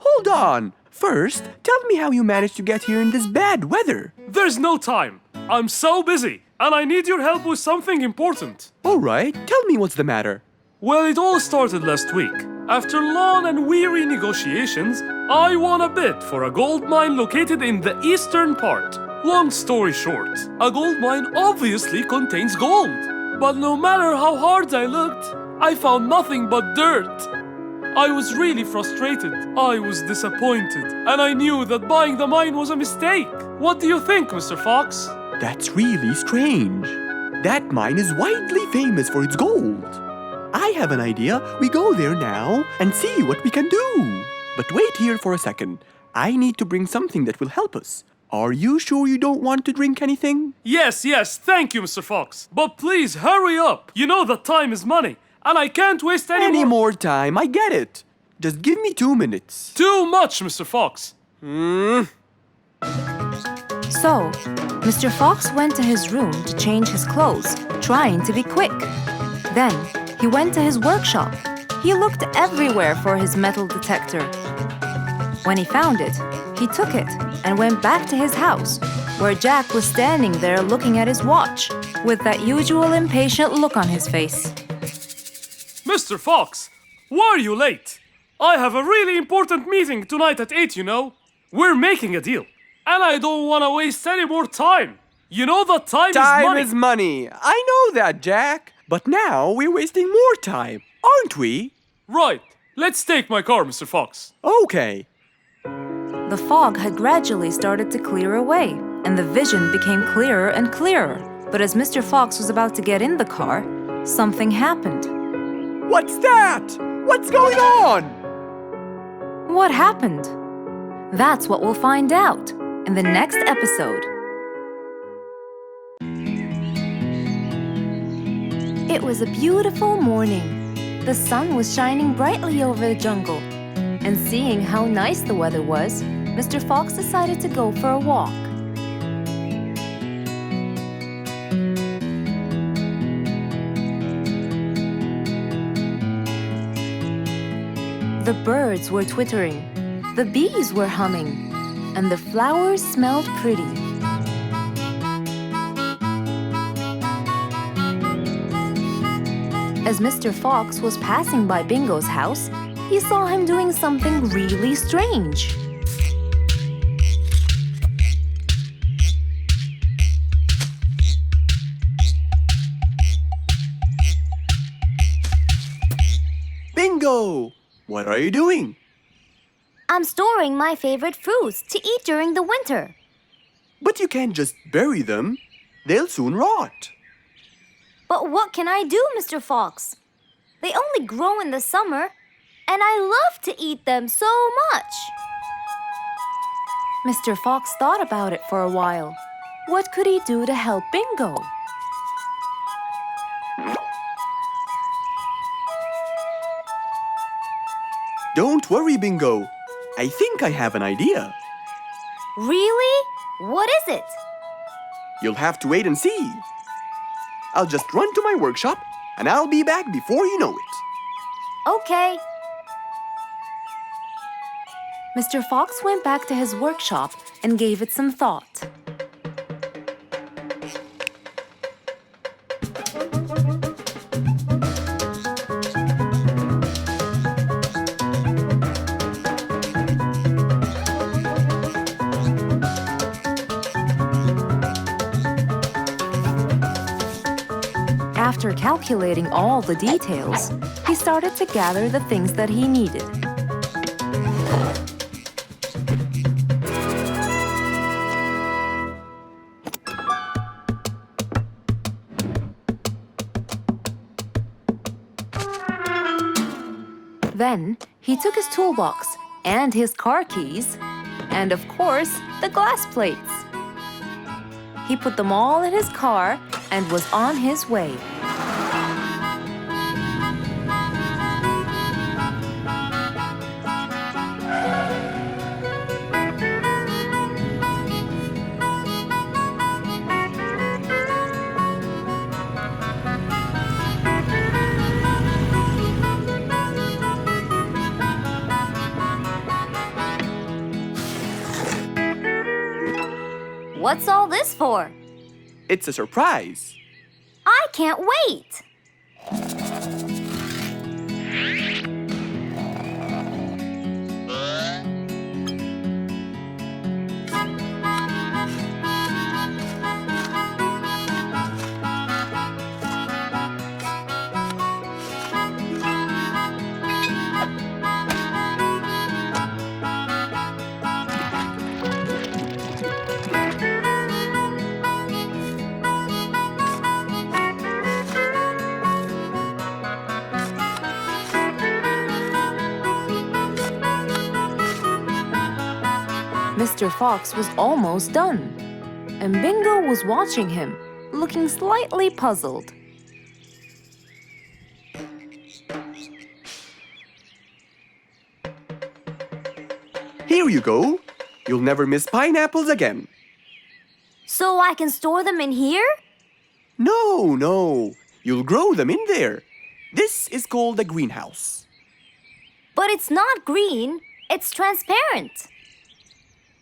Hold on. First, tell me how you managed to get here in this bad weather. There's no time. I'm so busy, and I need your help with something important. All right, tell me what's the matter. Well, it all started last week. After long and weary negotiations, I won a bid for a gold mine located in the eastern part. Long story short, a gold mine obviously contains gold. But no matter how hard I looked, I found nothing but dirt. I was really frustrated. I was disappointed, and I knew that buying the mine was a mistake. What do you think, Mr. Fox? That's really strange. That mine is widely famous for its gold. I have an idea. We go there now and see what we can do. But wait here for a second. I need to bring something that will help us. Are you sure you don't want to drink anything? Yes, thank you, Mr. Fox. But please, hurry up. You know that time is money, and I can't waste any more time. I get it. Just give me 2 minutes. Too much, Mr. Fox. So, Mr. Fox went to his room to change his clothes, trying to be quick. Then, he went to his workshop. He looked everywhere for his metal detector. When he found it, he took it and went back to his house, where Jack was standing there looking at his watch, with that usual impatient look on his face. Mr. Fox, why are you late? I have a really important meeting tonight at 8, you know. We're making a deal, and I don't want to waste any more time. You know that time is money. Time is money. I know that, Jack. But now we're wasting more time, aren't we? Right. Let's take my car, Mr. Fox. Okay. The fog had gradually started to clear away, and the vision became clearer and clearer. But as Mr. Fox was about to get in the car, something happened. What's that? What's going on? What happened? That's what we'll find out in the next episode. It was a beautiful morning. The sun was shining brightly over the jungle. And seeing how nice the weather was, Mr. Fox decided to go for a walk. The birds were twittering, the bees were humming, and the flowers smelled pretty. As Mr. Fox was passing by Bingo's house, he saw him doing something really strange. Bingo! What are you doing? I'm storing my favorite fruits to eat during the winter. But you can't just bury them. They'll soon rot. But what can I do, Mr. Fox? They only grow in the summer, and I love to eat them so much. Mr. Fox thought about it for a while. What could he do to help Bingo? Don't worry, Bingo. I think I have an idea. Really? What is it? You'll have to wait and see. I'll just run to my workshop and I'll be back before you know it. Okay. Mr. Fox went back to his workshop and gave it some thought. After calculating all the details, he started to gather the things that he needed. Then he took his toolbox and his car keys, and of course, the glass plates. He put them all in his car and was on his way. What's all this for? It's a surprise. I can't wait! Mr. Fox was almost done, and Bingo was watching him, looking slightly puzzled. Here you go. You'll never miss pineapples again. So I can store them in here? No. You'll grow them in there. This is called a greenhouse. But it's not green, it's transparent.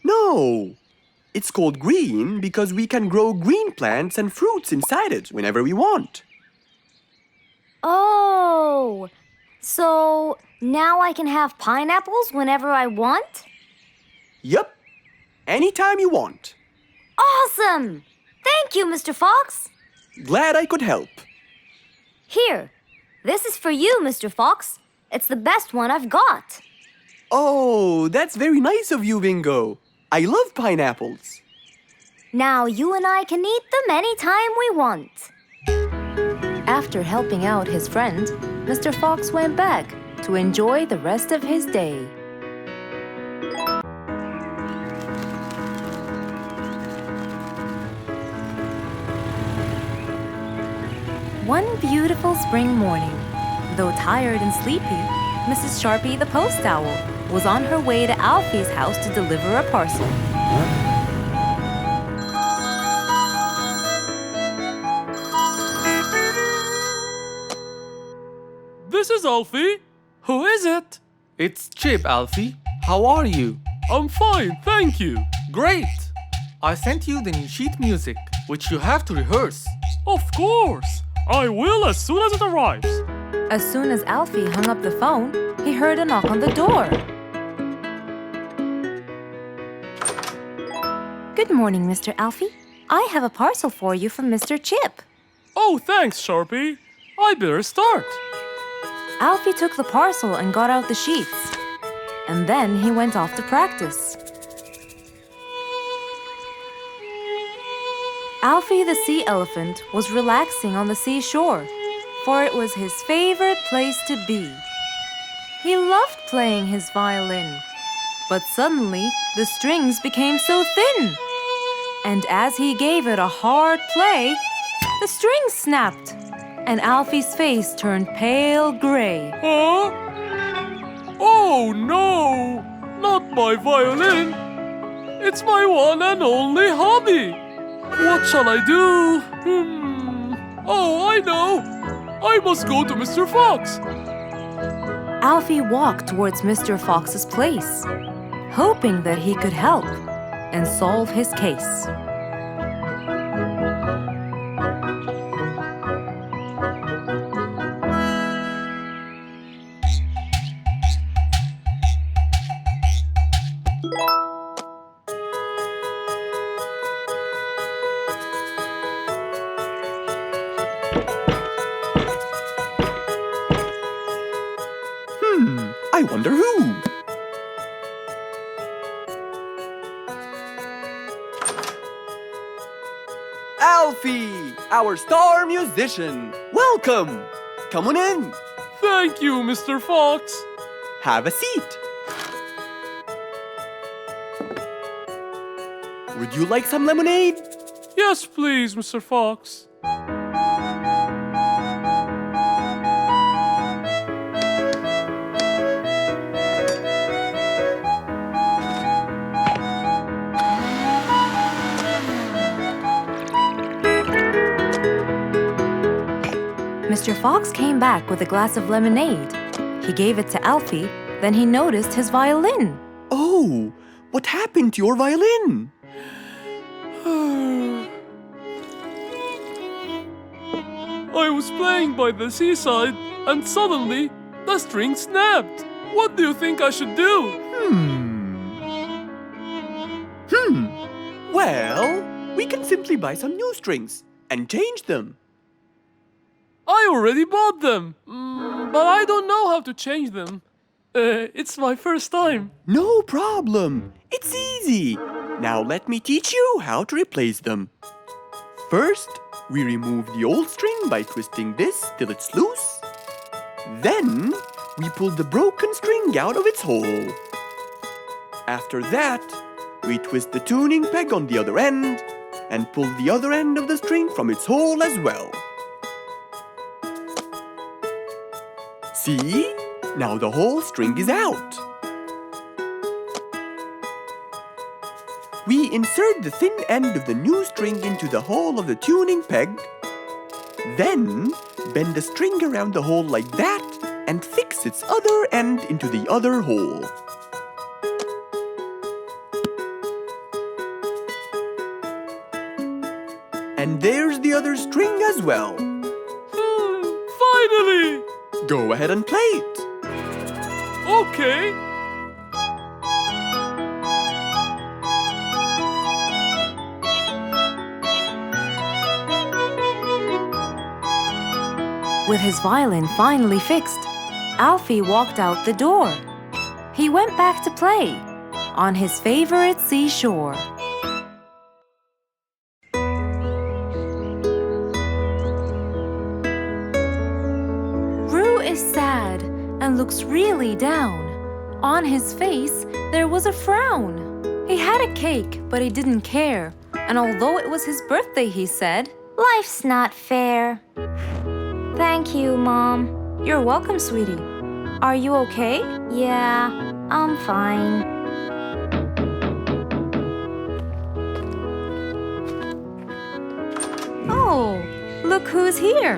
No. It's called green because we can grow green plants and fruits inside it whenever we want. Oh, so now I can have pineapples whenever I want? Yup. Anytime you want. Awesome! Thank you, Mr. Fox. Glad I could help. Here, this is for you, Mr. Fox. It's the best one I've got. Oh, that's very nice of you, Bingo. I love pineapples. Now you and I can eat them anytime we want. After helping out his friend, Mr. Fox went back to enjoy the rest of his day. One beautiful spring morning, though tired and sleepy, Mrs. Sharpie the post owl was on her way to Alfie's house to deliver a parcel. This is Alfie. Who is it? It's Chip, Alfie. How are you? I'm fine, thank you. Great! I sent you the new sheet music, which you have to rehearse. Of course. I will as soon as it arrives. As soon as Alfie hung up the phone, he heard a knock on the door. Good morning, Mr. Alfie. I have a parcel for you from Mr. Chip. Oh, thanks, Sharpie. I better start. Alfie took the parcel and got out the sheets. And then he went off to practice. Alfie the sea elephant was relaxing on the seashore, for it was his favorite place to be. He loved playing his violin, but suddenly the strings became so thin. And as he gave it a hard play, the strings snapped, and Alfie's face turned pale gray. Huh? Oh no! Not my violin! It's my one and only hobby! What shall I do? Oh, I know! I must go to Mr. Fox. Alfie walked towards Mr. Fox's place, hoping that he could help and solve his case. I wonder who? Alfie, our star musician. Welcome. Come on in. Thank you, Mr. Fox. Have a seat. Would you like some lemonade? Yes, please, Mr. Fox. Mr. Fox came back with a glass of lemonade. He gave it to Alfie, then he noticed his violin. Oh, what happened to your violin? I was playing by the seaside and suddenly the string snapped. What do you think I should do? Well, we can simply buy some new strings and change them. I already bought them, but I don't know how to change them. It's my first time. No problem. It's easy. Now let me teach you how to replace them. First, we remove the old string by twisting this till it's loose. Then, we pull the broken string out of its hole. After that, we twist the tuning peg on the other end and pull the other end of the string from its hole as well. See? Now the whole string is out. We insert the thin end of the new string into the hole of the tuning peg. Then, bend the string around the hole like that and fix its other end into the other hole. And there's the other string as well. Finally! Go ahead and play it. Okay. With his violin finally fixed, Alfie walked out the door. He went back to play on his favorite seashore. Roo is sad and looks really down. On his face, there was a frown. He had a cake, but he didn't care. And although it was his birthday, he said, Life's not fair. Thank you, Mom. "You're welcome, sweetie. Are you okay?" Yeah, I'm fine. Oh, look who's here.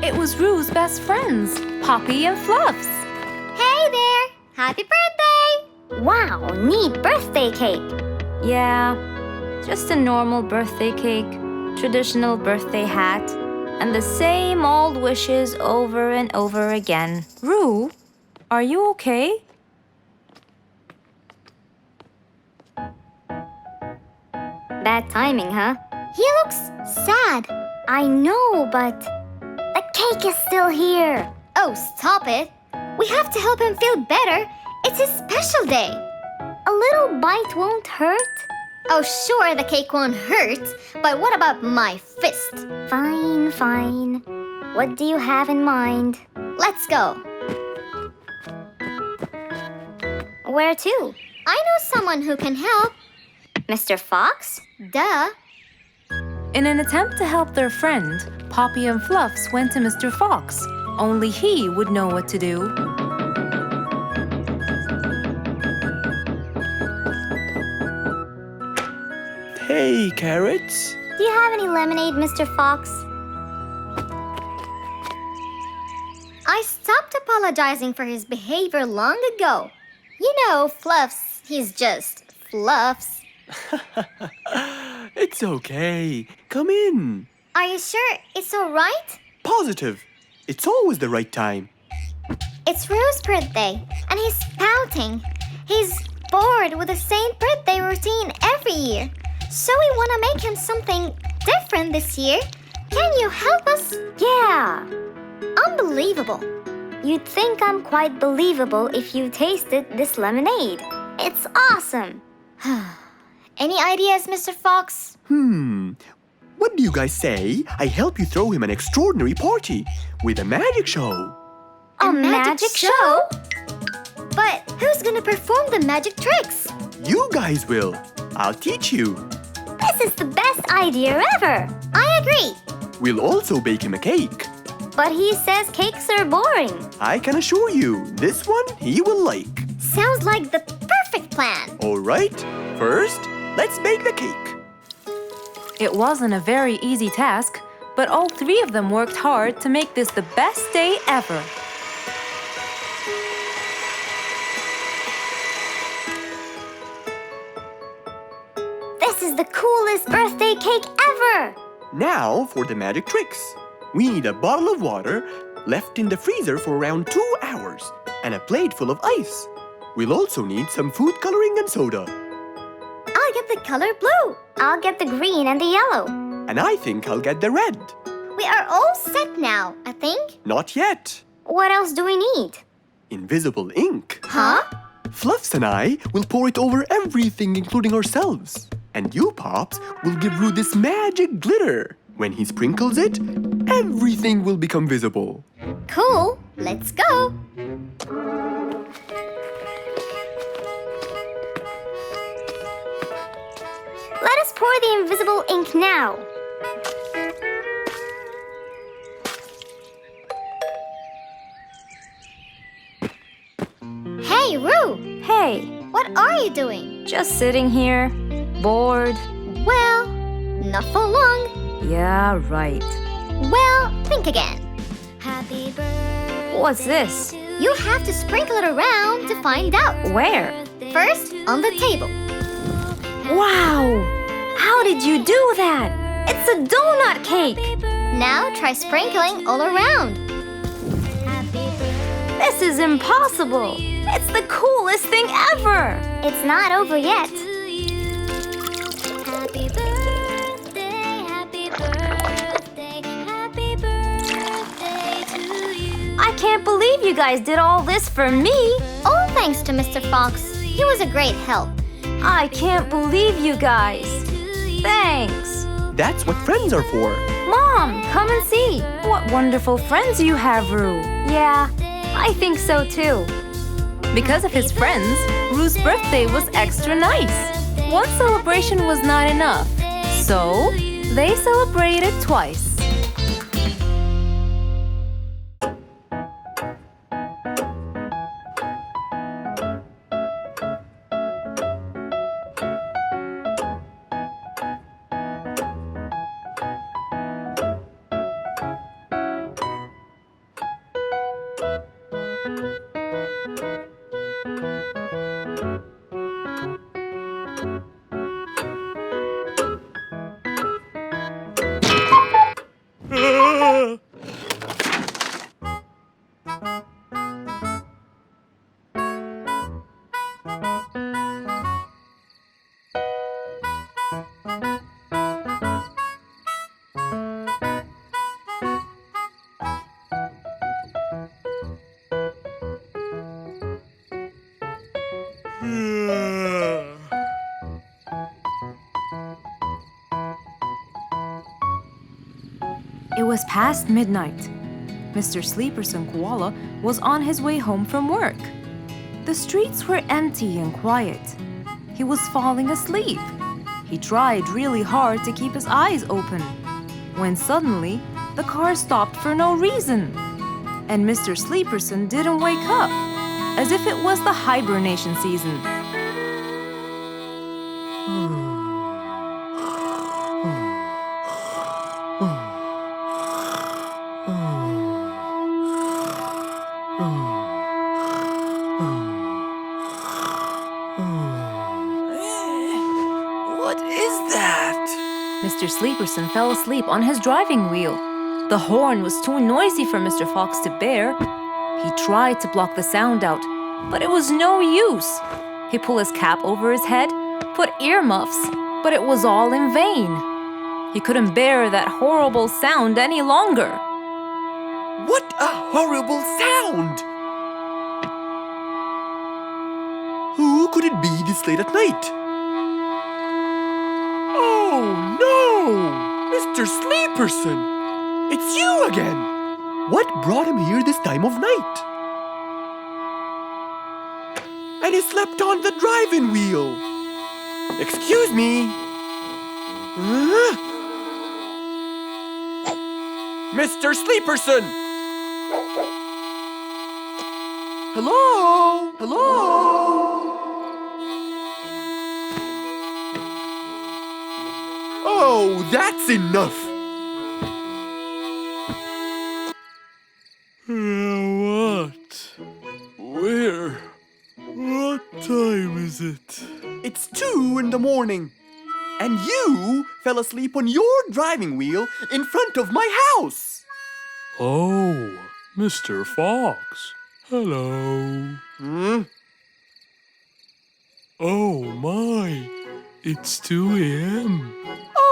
It was Roo's best friends, Poppy and Fluffs. Hey there! Happy birthday! Wow, neat birthday cake. Yeah, just a normal birthday cake, traditional birthday hat, and the same old wishes over and over again. Roo, are you okay? Bad timing, huh? He looks sad. I know, but The cake is still here. Oh, stop it. We have to help him feel better. It's his special day. a little bite won't hurt. Oh, sure, the cake won't hurt. But what about my fist? Fine, fine. What do you have in mind? Let's go. Where to? I know someone who can help. Mr. Fox? Duh. In an attempt to help their friend, Poppy and Fluffs went to Mr. Fox. Only he would know what to do. Hey, Carrots. Do you have any lemonade, Mr. Fox? apologizing for his behavior long ago. You know, Fluffs, he's just Fluffs. It's okay. Come in. Are you sure it's all right? Positive. It's always the right time. It's Rue's birthday, and he's pouting. He's bored with the same birthday routine every year. So we want to make him something different this year. Can you help us? Yeah. Unbelievable. You'd think I'm quite believable if you tasted this lemonade. It's awesome. Any ideas, Mr. Fox? What do you guys say I help you throw him an extraordinary party with a magic show? A magic show? But who's gonna perform the magic tricks? You guys will. I'll teach you. This is the best idea ever. I agree. We'll also bake him a cake. But he says cakes are boring. I can assure you, this one he will like. Sounds like the perfect plan. All right, first, let's bake the cake. It wasn't a very easy task, but all three of them worked hard to make this the best day ever. This is the coolest birthday cake ever. Now for the magic tricks. We need a bottle of water left in the freezer for around 2 hours and a plate full of ice. We'll also need some food coloring and soda. I'll get the color blue. I'll get the green and the yellow. And I think I'll get the red. We are all set now, I think. Not yet. What else do we need? Invisible ink. Huh? Fluffs and I will pour it over everything, including ourselves. And you, Pops, will give Roo this magic glitter. When he sprinkles it, everything will become visible. Cool. Let's go. Let us pour the invisible ink now. Hey, Roo. Hey, What are you doing? just sitting here, bored. Well, not for long. Yeah, right. Well, think again. Happy birthday. What's this? You have to sprinkle it around to find out. Where? First, on the table. Wow! How did you do that? It's a donut cake! Now try sprinkling all around. This is impossible! It's the coolest thing ever! It's not over yet. Happy birthday, happy birthday, happy birthday to you. I can't believe you guys did all this for me! All thanks to Mr. Fox. He was a great help. I can't believe you guys! Thanks! That's what friends are for. Mom, come and see! What wonderful friends you have, Roo! Yeah, I think so too. Because of his friends, Roo's birthday was extra nice. One celebration was not enough, so they celebrated twice. It was past midnight. Mr. Sleeperson Koala was on his way home from work. The streets were empty and quiet. He was falling asleep. He tried really hard to keep his eyes open, when suddenly the car stopped for no reason. And Mr. Sleeperson didn't wake up, as if it was the hibernation season. What is that? Mr. Sleeperson fell asleep on his driving wheel. The horn was too noisy for Mr. Fox to bear. He tried to block the sound out, but it was no use. He pulled his cap over his head, put earmuffs, but it was all in vain. He couldn't bear that horrible sound any longer. What a horrible sound! Who could it be this late at night? Oh no! Mr. Sleeperson! It's you again! What brought him here this time of night? And he slept on the driving wheel. Excuse me. Mr. Sleeperson! Hello? Hello? Oh, that's enough! What? Where? What time is it? It's 2 in the morning. And you fell asleep on your driving wheel in front of my house. Oh, Mr. Fox. Hello. Oh my, it's 2 a.m.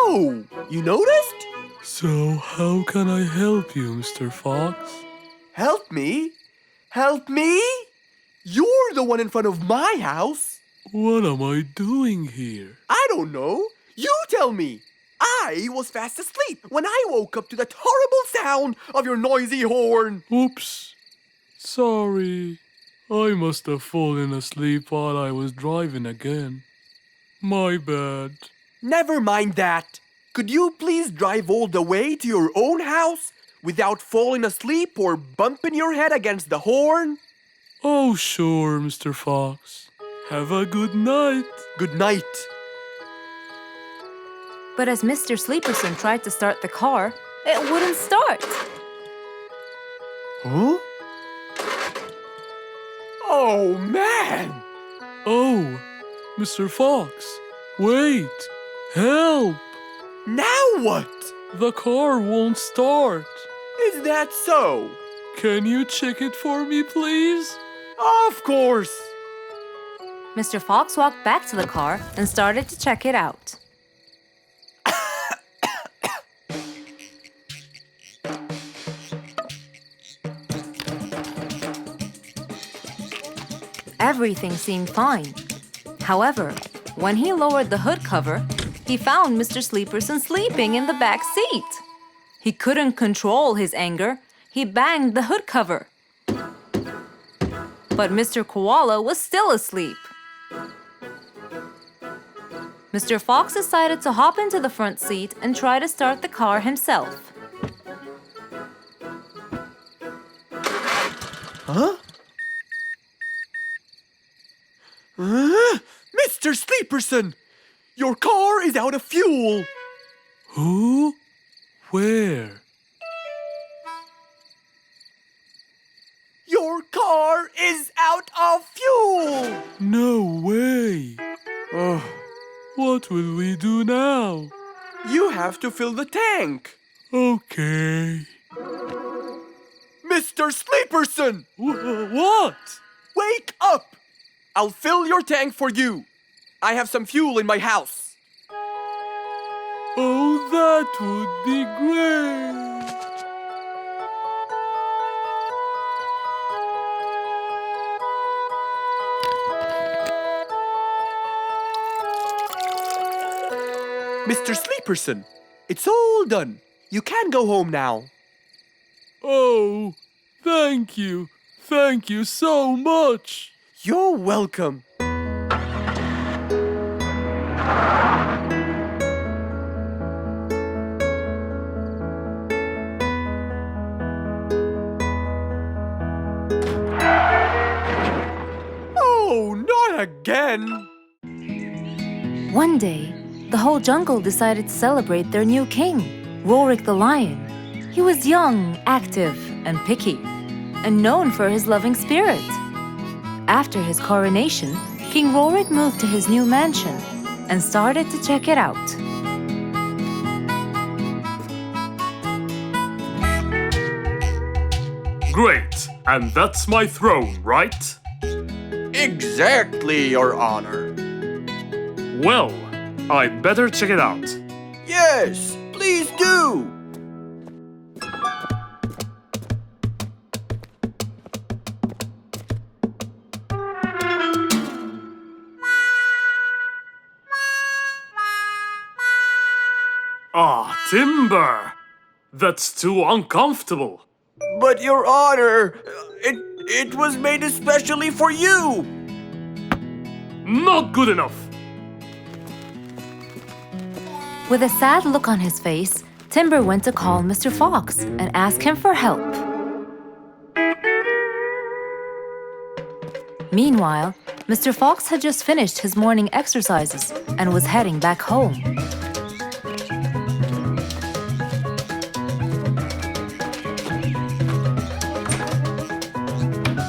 Oh, you noticed? So how can I help you, Mr. Fox? Help me? Help me? You're the one in front of my house. What am I doing here? I don't know. You tell me. I was fast asleep when I woke up to that horrible sound of your noisy horn. Oops. Sorry. I must have fallen asleep while I was driving again. My bad. Never mind that. Could you please drive all the way to your own house without falling asleep or bumping your head against the horn? Oh, sure, Mr. Fox. Have a good night. Good night. But as Mr. Sleeperson tried to start the car, it wouldn't start. Huh? Oh, man! Oh, Mr. Fox, wait! Help! Now what? The car won't start. Is that so? Can you check it for me, please? Of course! Mr. Fox walked back to the car and started to check it out. Everything seemed fine. However, when he lowered the hood cover, he found Mr. Sleeperson sleeping in the back seat. He couldn't control his anger. He banged the hood cover. But Mr. Koala was still asleep. Mr. Fox decided to hop into the front seat and try to start the car himself. Huh? Mr. Sleeperson! Your car is out of fuel! Who? Where? Your car is out of fuel! No way! What will we do now? You have to fill the tank. Okay. Mr. Sleeperson! What? Wake up! I'll fill your tank for you. I have some fuel in my house. Oh, that would be great. Mr. Sleeperson, it's all done. You can go home now. Oh, thank you. Thank you so much. You're welcome. Oh, not again. One day, the whole jungle decided to celebrate their new king, Rorik the Lion. He was young, active, and picky, and known for his loving spirit. After his coronation, King Rorik moved to his new mansion. and started to check it out. Great, and that's my throne, right? Exactly, Your Honor. Well, I'd better check it out. Yes, please do. Ah, timber! That's too uncomfortable. But Your Honor, it was made especially for you. Not good enough. With a sad look on his face, Timber went to call Mr. Fox and ask him for help. Meanwhile, Mr. Fox had just finished his morning exercises and was heading back home.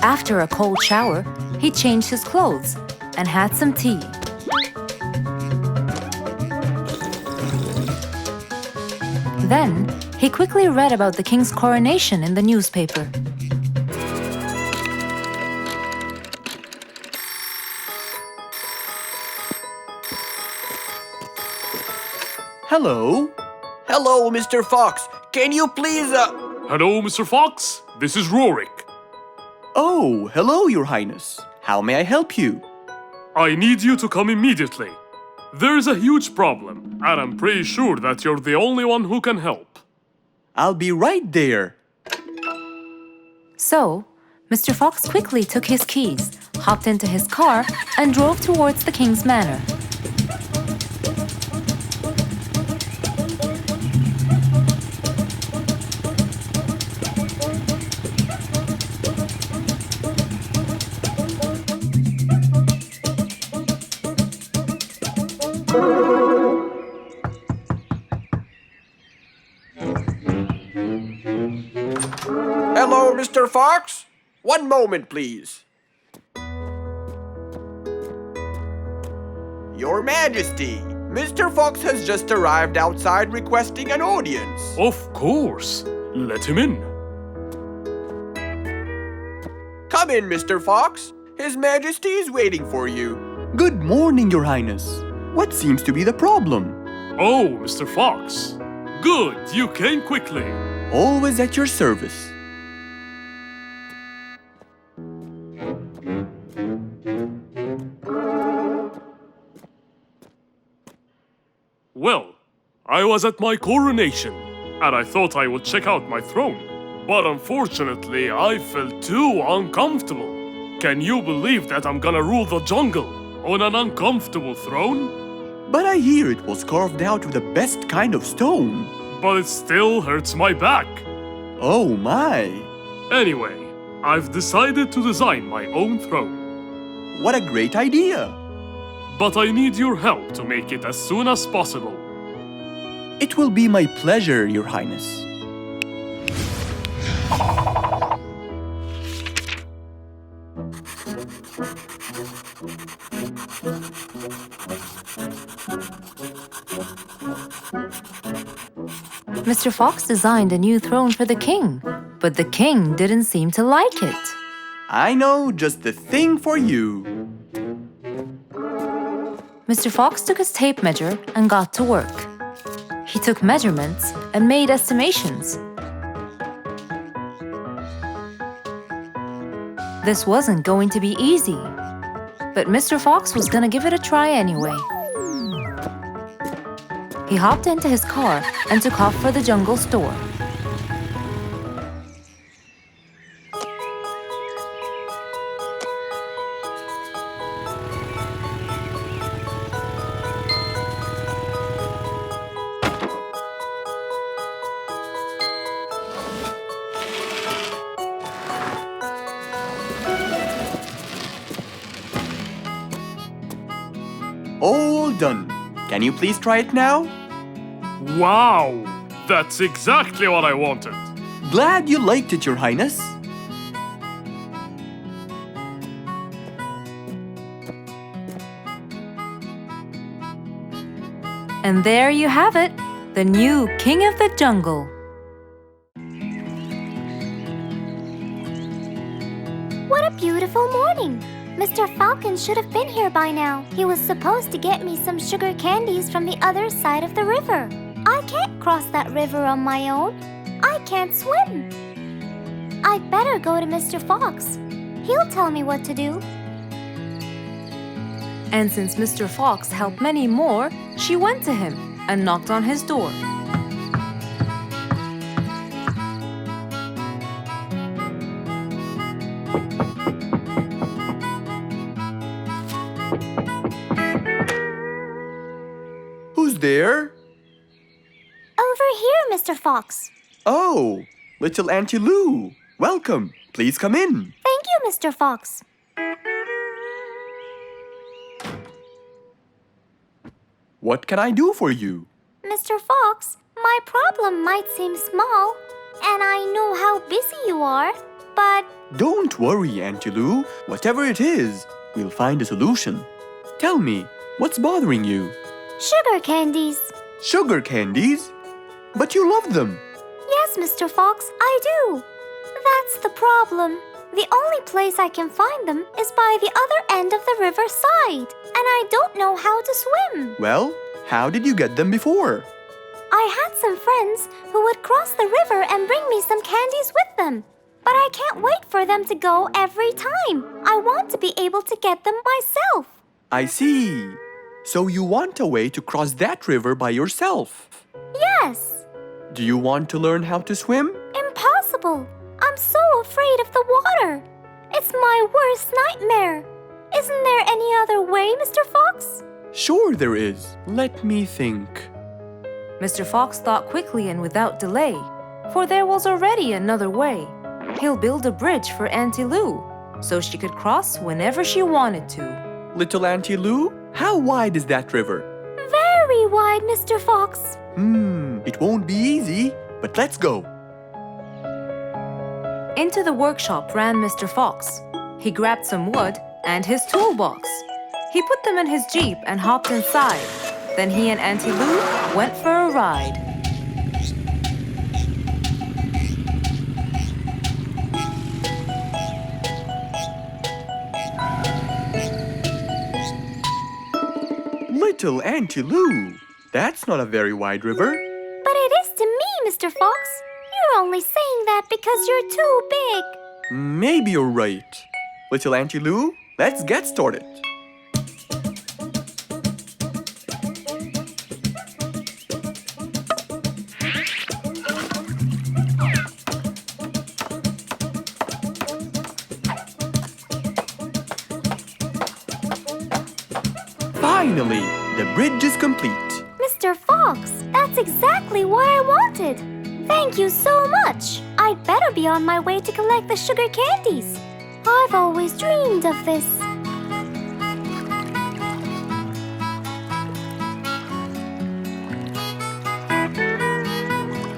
After a cold shower, he changed his clothes and had some tea. Then, he quickly read about the king's coronation in the newspaper. Hello? Hello, Mr. Fox. Can you please, Hello, Mr. Fox. This is Rorik. Oh, hello, Your Highness. How may I help you? I need you to come immediately. There's a huge problem, and I'm pretty sure that you're the only one who can help. I'll be right there. So, Mr. Fox quickly took his keys, hopped into his car, and drove towards the king's manor. hello, Mr. Fox? One moment, please. Your Majesty, Mr. Fox has just arrived outside requesting an audience. Of course. Let him in. Come in, Mr. Fox. His Majesty is waiting for you. Good morning, Your Highness. What seems to be the problem? Oh, Mr. Fox. Good, you came quickly. Always at your service. Well, I was at my coronation, and I thought I would check out my throne. But unfortunately, I felt too uncomfortable. Can you believe that I'm gonna rule the jungle on an uncomfortable throne? But I hear it was carved out of the best kind of stone. But it still hurts my back. Oh my! Anyway, I've decided to design my own throne. What a great idea! But I need your help to make it as soon as possible. It will be my pleasure, Your Highness. Mr. Fox designed a new throne for the king, but the king didn't seem to like it. I know just the thing for you. Mr. Fox took his tape measure and got to work. He took measurements and made estimations. This wasn't going to be easy, but Mr. Fox was gonna give it a try anyway. He hopped into his car and took off for the jungle store. All done. Can you please try it now? Wow! That's exactly what I wanted. Glad you liked it, Your Highness. And there you have it, the new king of the jungle. What a beautiful morning! Mr. Falcon should have been here by now. He was supposed to get me some sugar candies from the other side of the river. I can't cross that river on my own. I can't swim. I'd better go to Mr. Fox. He'll tell me what to do. And since Mr. Fox helped many more, she went to him and knocked on his door. Who's there? Over here, Mr. Fox. Oh, little Auntie Lou. Welcome. Please come in. Thank you, Mr. Fox. What can I do for you? Mr. Fox, my problem might seem small, and I know how busy you are, but Don't worry, Auntie Lou. Whatever it is, we'll find a solution. Tell me, what's bothering you? sugar candies. Sugar candies? But you love them. Yes, Mr. Fox, I do. That's the problem. The only place I can find them is by the other end of the river side, and I don't know how to swim. Well, how did you get them before? I had some friends who would cross the river and bring me some candies with them. But I can't wait for them to go every time. I want to be able to get them myself. I see. So you want a way to cross that river by yourself. Yes. Do you want to learn how to swim? Impossible. I'm so afraid of the water. It's my worst nightmare. Isn't there any other way, Mr. Fox? Sure there is. Let me think. Mr. Fox thought quickly and without delay, for there was already another way. He'll build a bridge for Auntie Lou, so she could cross whenever she wanted to. Little Auntie Lou, how wide is that river? Very wide, Mr. Fox. It won't be easy, but let's go. Into the workshop ran Mr. Fox. He grabbed some wood and his toolbox. He put them in his Jeep and hopped inside. Then he and Auntie Lou went for a ride. Little Auntie Lou, that's not a very wide river. But it is to me, Mr. Fox. You're only saying that because you're too big. Maybe you're right. Little Auntie Lou, let's get started. Finally, the bridge is complete. Mr. Fox, that's exactly what I wanted. Thank you so much. I'd better be on my way to collect the sugar candies. I've always dreamed of this.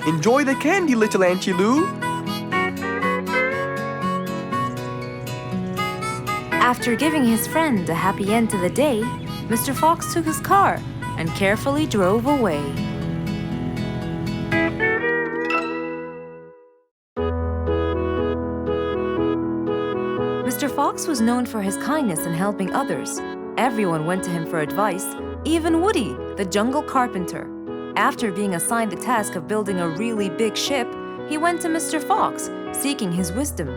Enjoy the candy, little Auntie Lou. After giving his friend a happy end to the day, Mr. Fox took his car and carefully drove away. Mr. Fox was known for his kindness in helping others. Everyone went to him for advice, even Woody, the jungle carpenter. After being assigned the task of building a really big ship, he went to Mr. Fox, seeking his wisdom.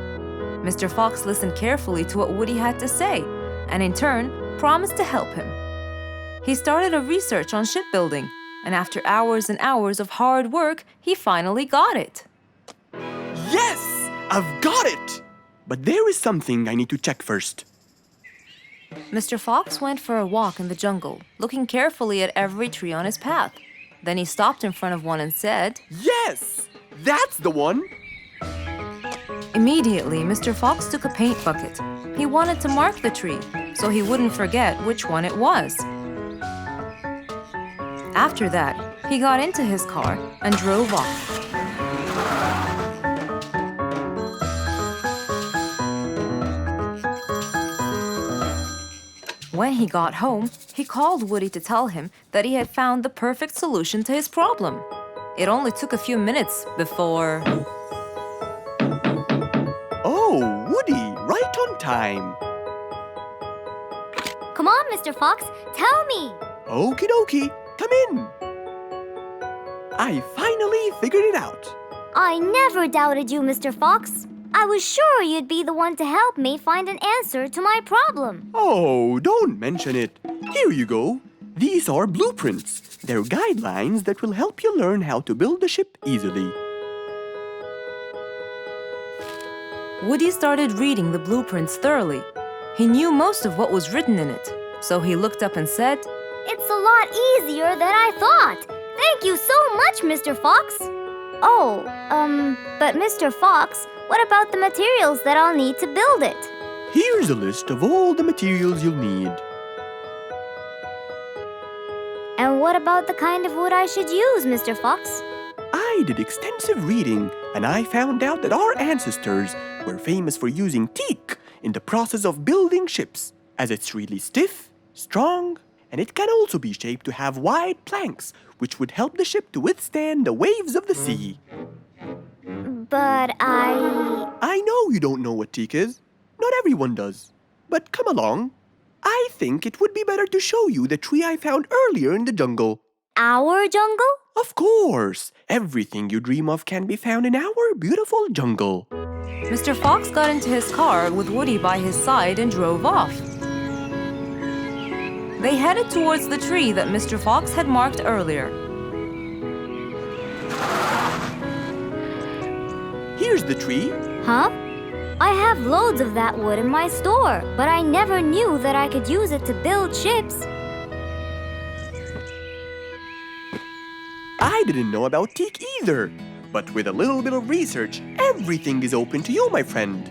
Mr. Fox listened carefully to what Woody had to say, and in turn, promised to help him. He started a research on shipbuilding, and after hours and hours of hard work, he finally got it. Yes! I've got it! But there is something I need to check first. Mr. Fox went for a walk in the jungle, looking carefully at every tree on his path. Then he stopped in front of one and said, Yes! That's the one! Immediately, Mr. Fox took a paint bucket. He wanted to mark the tree, so he wouldn't forget which one it was. After that, he got into his car and drove off. When he got home, he called Woody to tell him that he had found the perfect solution to his problem. It only took a few minutes before... Oh, Woody, right on time. Come on, Mr. Fox, tell me. Okie dokie, come in. I finally figured it out. I never doubted you, Mr. Fox. I was sure you'd be the one to help me find an answer to my problem. Oh, don't mention it. Here you go. These are blueprints. They're guidelines that will help you learn how to build a ship easily. Woody started reading the blueprints thoroughly. He knew most of what was written in it, so he looked up and said, It's a lot easier than I thought. Thank you so much, Mr. Fox. Oh, but Mr. Fox, what about the materials that I'll need to build it? Here's a list of all the materials you'll need. And what about the kind of wood I should use, Mr. Fox? I did extensive reading, and I found out that our ancestors were famous for using teak in the process of building ships, as it's really stiff, strong, and it can also be shaped to have wide planks, which would help the ship to withstand the waves of the sea. But I know you don't know what teak is. Not everyone does. But come along. I think it would be better to show you the tree I found earlier in the jungle. Our jungle? Of course! Everything you dream of can be found in our beautiful jungle. Mr. Fox got into his car with Woody by his side and drove off. They headed towards the tree that Mr. Fox had marked earlier. Here's the tree. Huh? I have loads of that wood in my store, but I never knew that I could use it to build ships. I didn't know about teak either. But with a little bit of research, everything is open to you, my friend.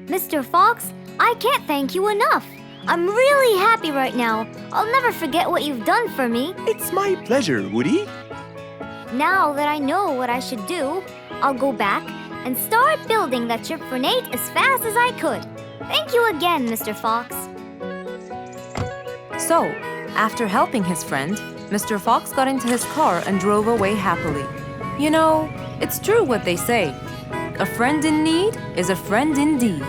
Mr. Fox, I can't thank you enough. I'm really happy right now. I'll never forget what you've done for me. It's my pleasure, Woody. Now that I know what I should do, I'll go back and start building that ship for Nate as fast as I could. Thank you again, Mr. Fox. So, after helping his friend, Mr. Fox got into his car and drove away happily. You know, it's true what they say. A friend in need is a friend indeed.